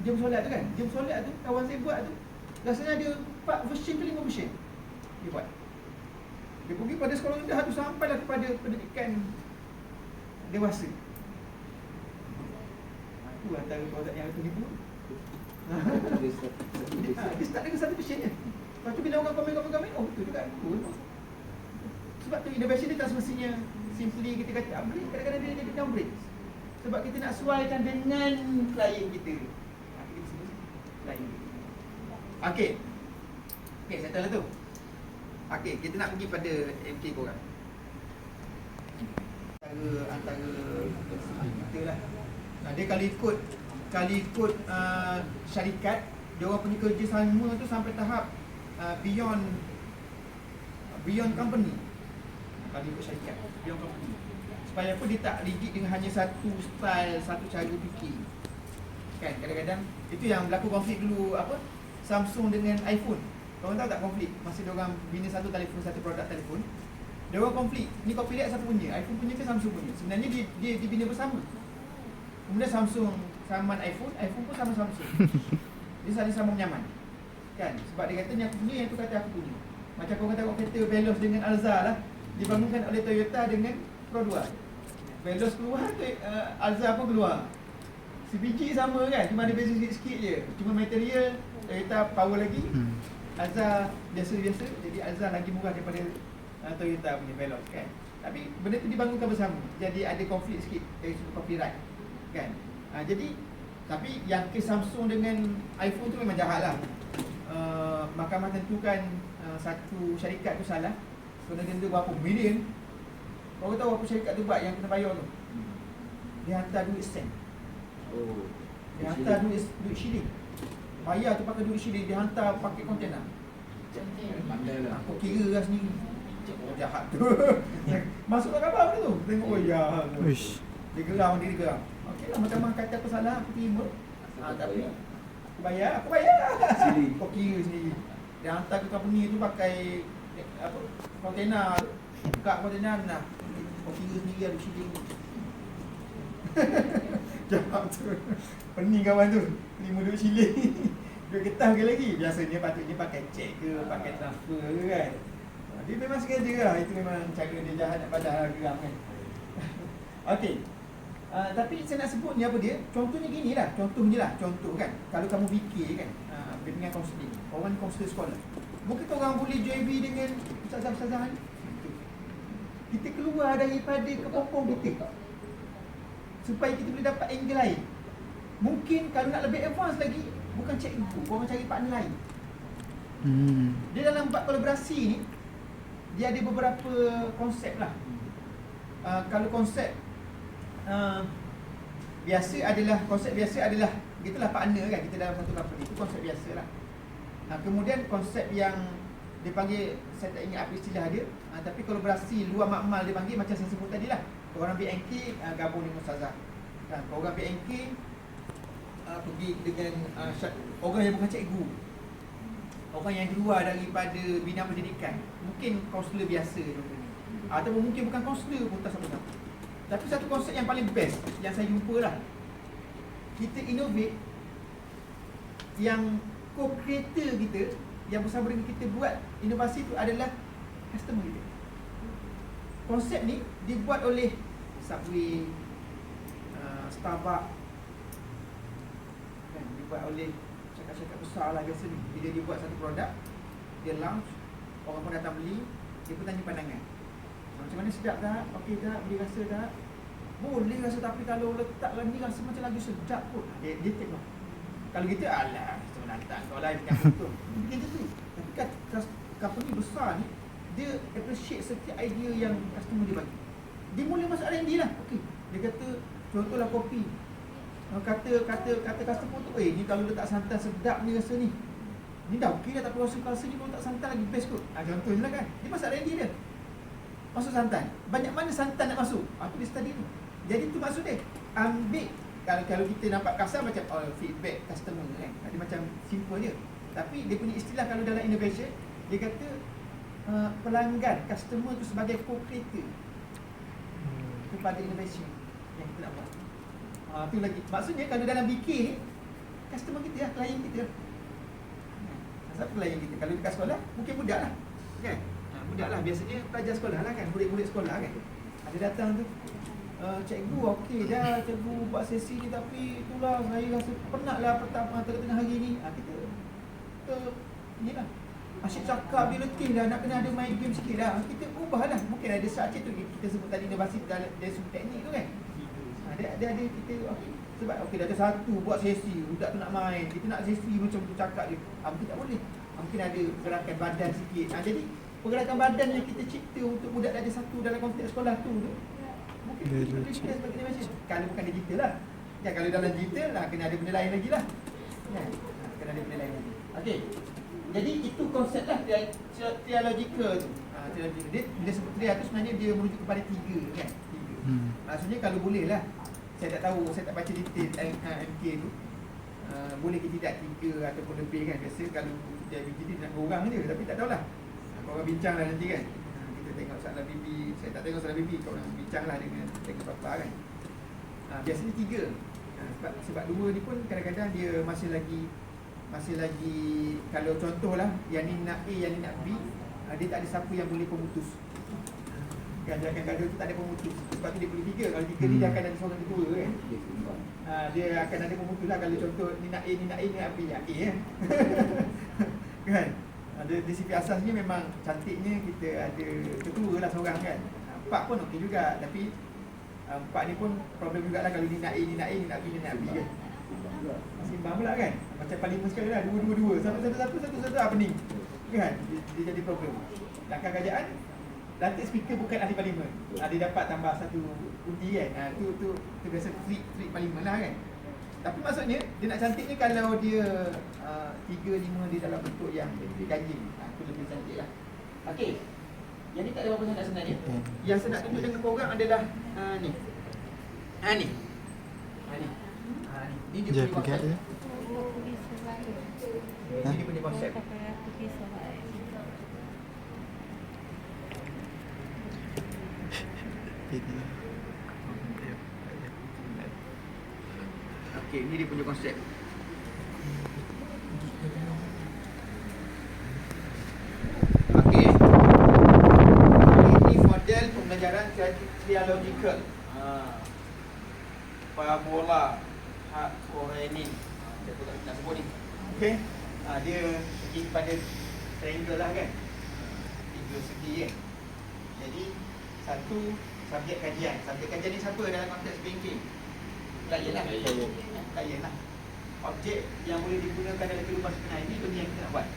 Jam solat tu kan? Jam solat tu kawan saya buat tu, rasanya ada 4 version ke 5 version dia buat. Dia pergi pada sekolah rendah tu sampailah kepada pendidikan dewasa. Itu antara produk yang aku tipu. Dia start dengan satu version je. Lepas tu bila orang komen, oh betul juga. Sebab tu innovation dia tak semestinya simply kita kata upgrade, kadang-kadang dia jadi downgrade. Sebab kita nak sesuaikan dengan klien kita. Klien kita. Okey, settle lah tu. Okey, kita nak pergi pada MK korang. Antara kita lah. Dia kalau ikut syarikat, dia orang punya kerjasama tu sampai tahap beyond company. Kalau ikut syarikat, beyond company. Supaya apa, dia tak rigid dengan hanya satu style, satu cara fikir. Kan, kadang-kadang itu yang berlaku konflik dulu apa, Samsung dengan iPhone. Korang tahu tak konflik? Masa dia orang bina satu telefon, satu produk telefon, Dia orang konflik. Ni copyright siapa punya? iPhone punya ke Samsung punya? Sebenarnya dia dibina bersama. Kemudian Samsung saman iPhone, iPhone pun sama Samsung. Dia saling sama menyaman. Kan? Sebab dia kata ni aku punya, yang tu kata aku punya. Macam korang tengok kereta Veloz dengan Alza lah, dibangunkan oleh Toyota dengan Pro 2. Veloz keluar, Alza pun keluar. Sebiji sama kan, cuma ada beza sikit-sikit je. Cuma material, Toyota power lagi, Alza biasa-biasa. Jadi Alza lagi murah daripada Toyota punya Veloz kan. Tapi benda tu dibangunkan bersama. Jadi ada konflik sikit dari sudut copyright kan. Jadi tapi yang kes Samsung dengan iPhone tu memang jahat lah. Mahkamah tentukan satu syarikat tu salah, kena denda berapa million. Korang tahu apa syarikat tu buat yang kena bayar tu? Dia hantar duit sen. Oh. Dia hantar duit shilling. Bayar tu pakai duit shilling, dia hantar pakai kontainer. Pandai lah. Aku kira lah sendiri. Oh jahat tu. Masuklah khabar benda tu. Tengok oh ya. Uish. Dia geram, dia geram. Okey lah, mahkamah kata aku salah, aku terima. Tapi aku bayar Sendiri. Kau kira sendiri. Dia hantar ke company tu pakai apa? Kontainer. Buka kontainer nah. Kau kira sendiri ada shilling. Jahat tu. Pening kawan tu. Terima duit shilling. Duit getah ke lagi. Biasanya patutnya pakai cek ke, pakai transfer ke kan. Dia memang sengaja lah. Itu memang cara dia jahat nak padahal geram kan. Okey. Tapi saya nak sebut ni apa dia? Contohnya gini lah. Contoh je lah. Contoh kan. Kalau kamu fikir kan. Dengan kaunseling. Orang kaunselor sekolah. Mungkin orang boleh JB dengan ustazah-ustazah ni. Kita keluar daripada kepompong kita. Supaya kita boleh dapat angle lain. Mungkin kalau nak lebih advance lagi, bukan cikgu, korang cari partner lain. Dia dalam buat kolaborasi ni, dia ada beberapa konsep lah. Kalau konsep biasa adalah kita lah partner kan, kita dalam satu company, itu konsep biasa lah. Kemudian konsep yang dia panggil, saya tak ingat apa istilah dia, tapi kolaborasi luar makmal dia panggil, macam saya sebut tadi lah. Orang BNK gabung dengan Ustazah kan, orang BNK pergi dengan orang yang bukan cikgu, orang yang keluar daripada bina pendidikan, mungkin kaunselor biasa contohnya, ataupun mungkin bukan kaunselor pun tak sama-sama. Tapi satu konsep yang paling best yang saya jumpa lah, kita innovate, yang co-creator kita yang bersama dengan kita buat inovasi itu adalah customer kita. Konsep ni dibuat oleh Subway, Starbucks kan, dibuat oleh syarikat-syarikat besar lah biasa ni. Bila dia buat satu produk, dia launch, orang pun datang beli, dia pun tanya pandangan. Macam mana, sedap tak? Okey tak? Boleh rasa tak? Boleh rasa, tapi kalau letakkan ni rasa macam lagi sedap kot. Dia tengok. Kalau kita, alah, cuma datang kau lah ikan betul. Bikin macam tu. Tapi company besar ni, dia appreciate setiap idea yang customer dia bagi. Dia mula masuk R&D lah. Okey. Dia kata, contohlah kopi. Kata customer tu, ni kalau letak santan sedap ni rasa ni. Ni dah okey dah, tapi rasanya kalau letak santan lagi best kot. Contohnya lah kan. Dia masuk R&D dia. Masuk santan. Banyak mana santan nak masuk? Itu dia study tu. Jadi tu maksud dia. Ambil, kalau kita nampak kasar macam feedback customer kan. Dia macam simple je. Tapi dia punya istilah kalau dalam innovation, dia kata pelanggan, customer tu sebagai co-creator kepada innovation yang kita nak buat. Tu lagi. Maksudnya kalau dalam BK ni, customer kita lah, klien kita lah. Siapa klien kita? Kalau dekat sekolah, mungkin budak lah kan? Budak lah, biasanya pelajar sekolah lah kan, murid-murid sekolah kan. Ada datang tu, cikgu okey dah, cikgu buat sesi ni, tapi itulah saya rasa penat lah pertama tengah hari ni. Kita ni lah, asyik cakap, dia letih lah, nak kena ada main game sikit lah. Kita ubah lah, mungkin ada saat tu kita sebut tadi inovasi dalam dari sudut teknik tu kan. Ada kita okey, sebab okey dah ada satu buat sesi, budak tu nak main, kita nak sesi macam tu cakap dia. Mungkin tak boleh. Mungkin ada gerakan badan sikit. Jadi pergerakan badan yang kita cipta untuk budak darjah 1 dalam konteks sekolah tu mungkin kita boleh cipta sebagai innovation. Kalau bukan digital lah. Ya, kalau dalam digital lah, kena ada benda lain lagi lah. Ya, kena ada benda lain lagi. Okey. Jadi itu konsep lah theological tu. Dia bila sebut tria tu sebenarnya dia merujuk kepada 3 kan. 3. Maksudnya kalau boleh lah. Saya tak tahu, saya tak baca detail MK tu. Boleh ke tidak 3 ataupun lebih kan. Biasa kalau dia nak orang je, tapi tak tahulah. Korang bincang lah nanti kan. kita tengok soalan BB. Saya tak tengok soalan BB, kau orang bincang lah dengan apa kan. Biasanya 3. Sebab 2 ni pun kadang-kadang dia masih lagi kalau contohlah yang ni nak A, yang ni nak B, dia tak ada siapa yang boleh pemutus. Ganjakan gaduh tu tak ada pemutus. Sebab tu dia boleh 3. Kalau 3 ni dia akan ada seorang kedua kan. Dia akan ada pemutus lah. Kalau contoh ni nak A, ni nak A, ni nak B, A kan. Kan? Dari segi asasnya memang cantiknya kita ada ketua lah seorang kan. 4 pun okey juga. Tapi 4 ni pun problem jugalah kalau ni nak A, ni nak A, ni nak B, ni nak B kan. Seimbang pula kan. Macam parlimen sekali lah, 2-2-2. Satu apa ni? Kan? Dia jadi problem. Langkah kerajaan, lantik speaker bukan ahli parlimen. Dia dapat tambah 1 undi kan. Tu biasa treat parlimen lah kan. Tapi maksudnya dia nak cantiknya kalau dia 3-5 dia dalam bentuk yang ganjil. Tu lebih cantik lah. Okey. Yang ni tak ada apa-apa sangat sebenarnya. Yang saya nak tunjuk dengan korang adalah ni. Ni. Ni dia punya konsep. Ini dia punya konsep. Okey, ni dia punya konsep. Okey. Ini model pembelajaran trialogical. Parabola Korenin. Saya pun tak nak sebut ni. Okey. Dia pergi kepada triangle lah kan. 3 segi kan. Jadi satu subjek kajian. Subjek kajian ni siapa dalam konteks banking? Klien lah. Klien lah. Objek yang boleh digunakan dalam kehidupan sebenar ini benda yang kita nak buat.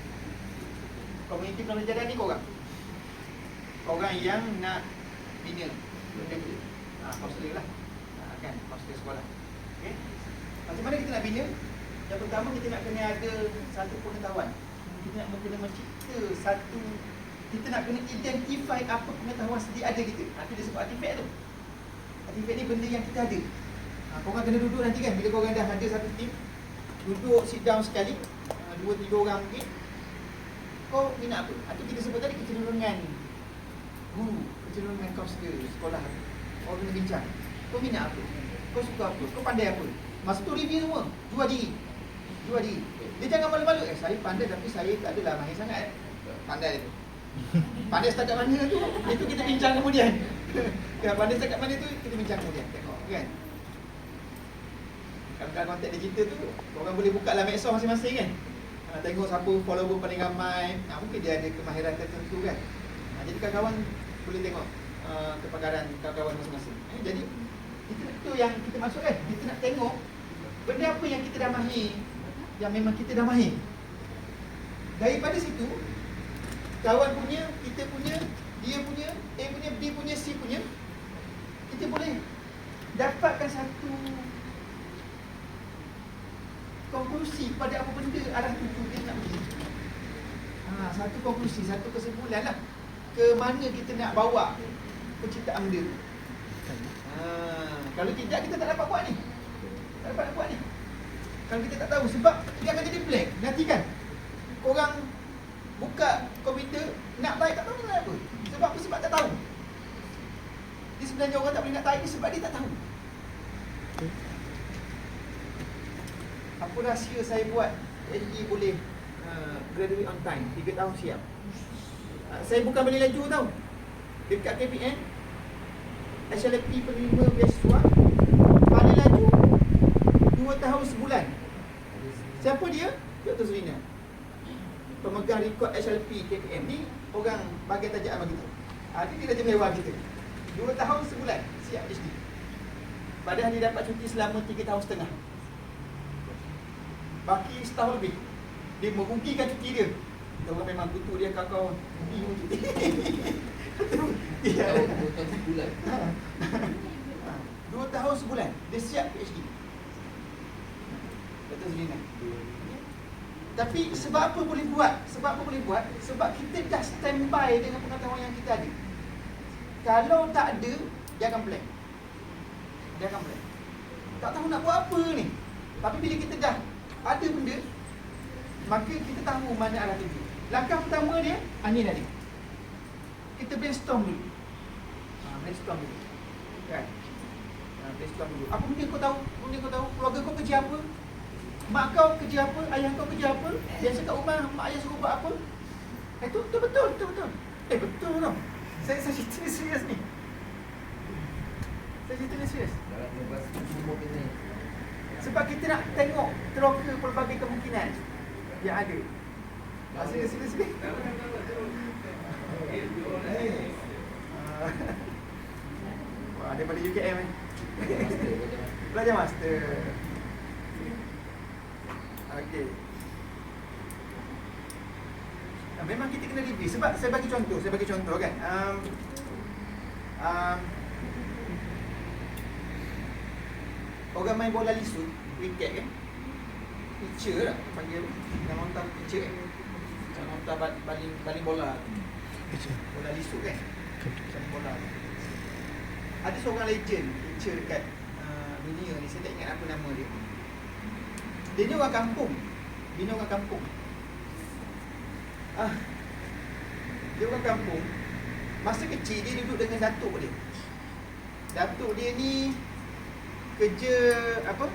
Komuniti pembelajaran ni korang yang nak bina benda tu. Kaunselor lah. Kan, kaunselor sekolah. Okay. Macam mana kita nak bina? Yang pertama kita nak kena ada satu pengetahuan. Kita nak kena mencipta satu, kita nak kena identify apa pengetahuan sedia ada kita. Itu dia sebut artifact tu. Artifact ni benda yang kita ada. Korang kena duduk nanti kan, bila korang dah ada satu tim, duduk sit down sekali, 2-3 orang mungkin. Kau minat apa? Itu kita sebut tadi kecenderungan guru, kecenderungan kaunselor sekolah. Orang kena bincang. Kau minat apa? Kau suka apa? Kau pandai apa? Masa tu review semua. Jual diri. Dia jangan malu-malu. Saya pandai tapi saya tak adalah mahir sangat. Pandai tu. Pandai setakat mana tu? Itu kita bincang kemudian. Pandai setakat mana tu kita bincang kemudian. Tengok kan. Kalau dalam konteks digital tu, orang boleh buka lah medsos masing-masing kan. Tengok siapa follower paling ramai. Mungkin dia ada kemahiran tertentu kan. Jadi kawan-kawan boleh tengok kepakaran kawan-kawan masing-masing. Jadi itu yang kita maksud kan. Kita nak tengok benda apa yang kita dah mahir, yang memang kita dah mahir. Daripada situ, kawan punya, kita punya, dia punya, A punya, B punya, C punya, kita boleh dapatkan satu konklusi pada apa benda arah tuju dia nak pergi. Satu konklusi, satu kesimpulan lah. Ke mana kita nak bawa penciptaan benda. Kalau tidak, kita tak dapat buat ni. Tak dapat buat ni. Kalau kita tak tahu, sebab dia akan jadi blank. Nanti kan, korang buka komputer, nak type tak tahu nak apa. Sebab apa? Sebab tak tahu. Dia sebenarnya orang tak boleh nak type ni sebab dia tak tahu. Apa rahsia saya buat LE boleh graduate on time, 3 tahun siap. Saya bukan boleh laju tau. Dekat KPM, SLP penerima beasiswa paling laju 2 tahun sebulan. Siapa dia? Dr. Zurina, pemegang rekod SLP KPM ni. Orang bagi tajaan bagi tu. Dia dah mewah kita. 2 tahun sebulan siap HD. Padahal dia dapat cuti selama 3 tahun setengah. Baki setahun lebih. Dia merugikan cuti dia. Orang memang kutu dia kawan-kawan rugi cuti. 2 tahun sebulan. 2 tahun sebulan dia siap PhD. Dr. Zurina. Tapi sebab apa boleh buat? Sebab kita dah standby dengan pengetahuan yang kita ada. Kalau tak ada, dia akan blank. Tak tahu nak buat apa ni. Tapi bila kita dah ada benda, maka kita tahu mana arah tuju. Langkah pertama dia, ni tadi. kita brainstorm dulu. Brainstorm dulu. Kan? Brainstorm dulu. Apa benda kau tahu? Keluarga kau kerja apa? Mak kau kerja apa? Ayah kau kerja apa? Biasa kat rumah mak ayah suruh buat apa? Itu betul. Betul tau. Saya cerita ni serius ni. Dalam lepas semua kita ni. Sebab kita nak tengok teroka pelbagai kemungkinan yang ada. Sini. Wah, daripada UKM ni. Belajar master. Okey. Memang kita kena review. Sebab saya bagi contoh kan. Orang main bola lisut, cricket kan, pitcher lah panggil, yang orang tahu pitcher kan, yang orang tahu baling bola, bola lisut kan, macam bola. Ada seorang legend pitcher dekat dunia ni, saya tak ingat apa nama dia. Dia ni orang kampung, bina orang kampung. Dia orang kampung. Masa kecil dia duduk dengan datuk dia. Datuk dia ni kerja apa?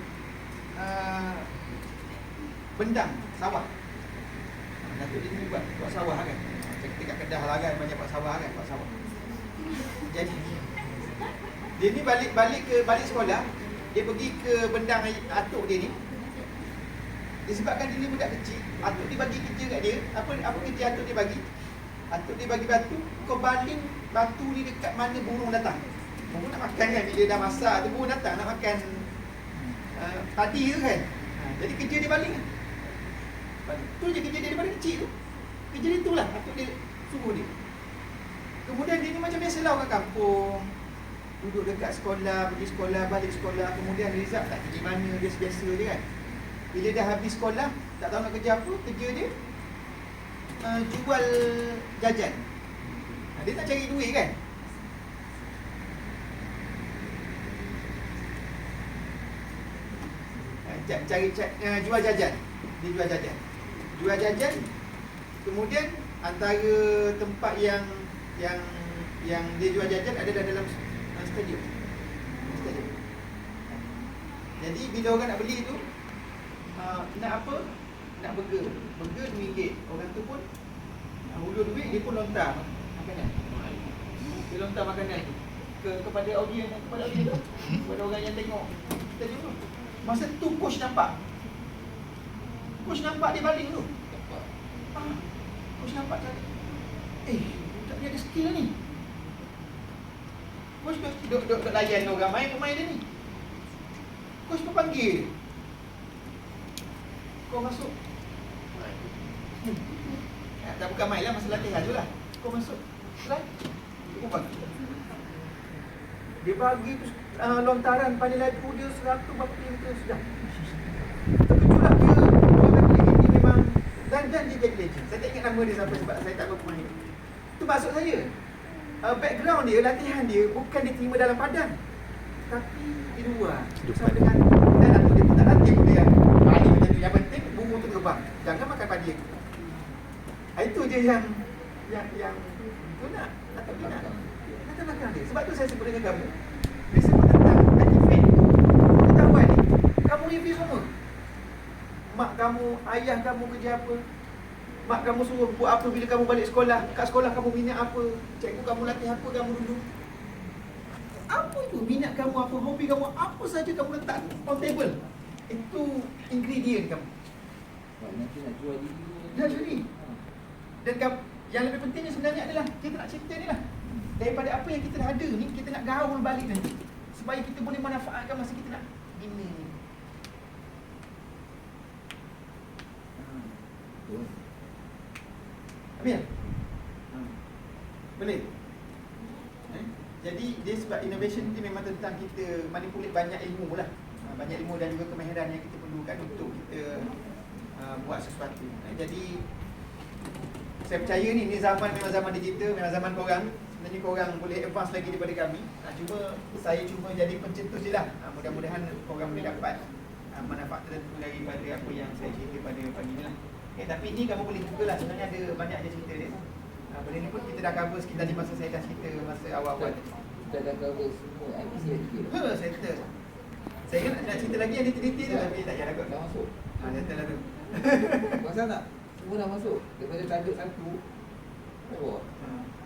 Bendang sawah. Datuk dia ni buat sawah kan. Dekat Kedah lah kan, banyak buat sawah kan, buat sawah. Jadi dia ni balik sekolah, dia pergi ke bendang atuk dia ni. Disebabkan dia ni budak kecil, atuk dia bagi kerja kat dia. Apa kerja atuk dia bagi? Atuk dia bagi batu, kau baling batu ni dekat mana burung datang. Burung nak makan kan, bila dah masak tu burung datang nak makan padi tu kan. Jadi kerja dia baling kan. Tu je kerja dia daripada kecil tu. Kerja dia tu lah, atuk dia suruh dia. Kemudian dia ni macam biasalah orang kampung, duduk dekat sekolah, pergi sekolah, balik sekolah. Kemudian result tak pergi mana, biasa-biasa je kan. Bila dah habis sekolah, tak tahu nak kerja apa, kerja dia jual jajan. Dia nak cari duit kan. Jual jajan. Dia jual jajan. Kemudian antara tempat yang dia jual jajan ada dalam stadium. Jadi bila orang nak beli tu, nak apa? Nak burger RM2. Orang tu pun hulur duit, dia pun lontar makanan. Dia lontar makanan tu kepada audiens tu, kepada orang yang tengok stadium tu. Masa tu coach nampak dia baling tu. Coach nampak cakap, budak ni ada skill ni. Coach duduk layan orang main pemain dia ni. Coach pun panggil dia. Kau masuk. Tak bukan main lah, masa latihan je lah. Kau masuk. Try. Dia bagi. Dia bagi tu lontaran pada lagu dia 100 berapa kilometer sejam. Terkejut lah dia. Orang kata dia memang dan dia jadi legend. Saya tak ingat nama dia sampai sebab saya tak tahu pemain. Tu maksud saya. Background dia, latihan dia bukan diterima dalam padang, tapi di luar. Sama dengan dan atau dia tak latih dia yang padi macam tu. Yang penting burung tu terbang. Jangan makan padi aku. Itu je yang tu nak atau dia nak. Kata belakang dia. Sebab tu saya sebut dengan kamu. Dia sebut tentang artifact. Pengetahuan ni. Kamu review semua. Mak kamu, ayah kamu kerja apa? Mak kamu suruh buat apa bila kamu balik sekolah? Kat sekolah kamu minat apa? Cikgu kamu latih apa kamu dulu? Apa itu? Minat kamu apa? Hobi kamu apa saja kamu letak on table. Itu ingredient kamu. Nanti nak jual diri. Dah jadi. Dan yang lebih pentingnya sebenarnya adalah kita nak cipta ni lah. Daripada apa yang kita dah ada ni, kita nak gaul balik nanti. Supaya kita boleh manfaatkan masa kita nak bina ni. Ambil? Boleh? Jadi dia sebab innovation ni memang tentang kita manipulate banyak ilmu lah. Banyak ilmu dan juga kemahiran yang kita perlukan untuk kita buat sesuatu. Jadi saya percaya ni zaman memang zaman digital, memang zaman korang. Sebenarnya korang boleh advance lagi daripada kami. Saya cuma jadi pencetus je lah. Mudah-mudahan korang boleh dapat manfaat tertentu daripada apa yang saya cerita pada pagi ni lah. Tapi ni kamu boleh buka lah, sebenarnya ada banyak je cerita dia. Benda ni pun kita dah cover sekitar di masa saya dah cerita masa awal-awal tadi. Kita dah cover semua IPC lagi. Settle. Saya kan nak cerita lagi yang detail-detail tu tapi tak payah kot. Dah masuk. Settle lah tu. Pasal tak? Semua dah masuk. Daripada target satu, oh,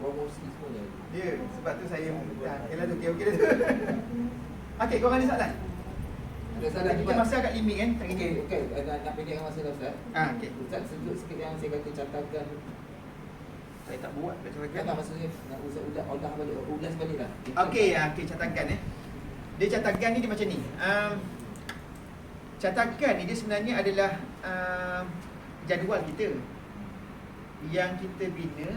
promosi semuanya. Ya, sebab tu saya okey lah tu, okey lah tu. Okey, korang ada soalan? Ada salah Kita masa agak limit kan? Tak Okey, okay. okey. Nak pendekkan masa dah Ustaz. Okey. Ustaz sebut sikit yang saya kata catakan. Saya tak buat kat Kan catakan. maksudnya nak Ustaz ulas balik lah. Okey, catakan Dia catakan ni dia macam ni. Catakan ni dia sebenarnya adalah jadual kita yang kita bina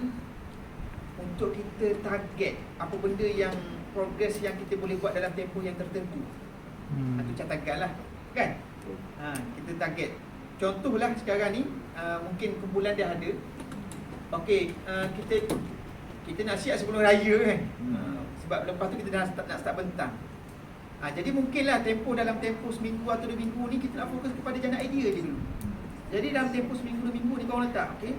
untuk kita target apa benda yang progres yang kita boleh buat dalam tempoh yang tertentu. Itu catakan lah, kan? Kita target. Contohlah sekarang ni mungkin kumpulan dah ada. Okey, kita nak siap sebelum raya kan. Sebab lepas tu kita dah nak start bentang. Jadi mungkinlah dalam tempoh seminggu atau 2 minggu ni kita nak fokus kepada jana idea je dulu. Jadi dalam tempoh seminggu 2 minggu ni korang letak, okey.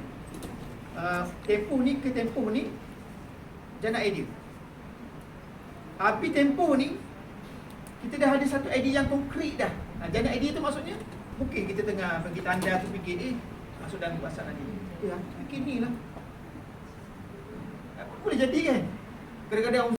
Tempoh ni ke tempoh ni jana idea. Habis tempoh ni kita dah ada satu idea yang konkret dah. Jana idea tu maksudnya mungkin kita tengah bagi tanda tu fikir masuk dalam bahasa nanti. Aku fikir ni lah. Boleh jadi kan? Kadang-kadang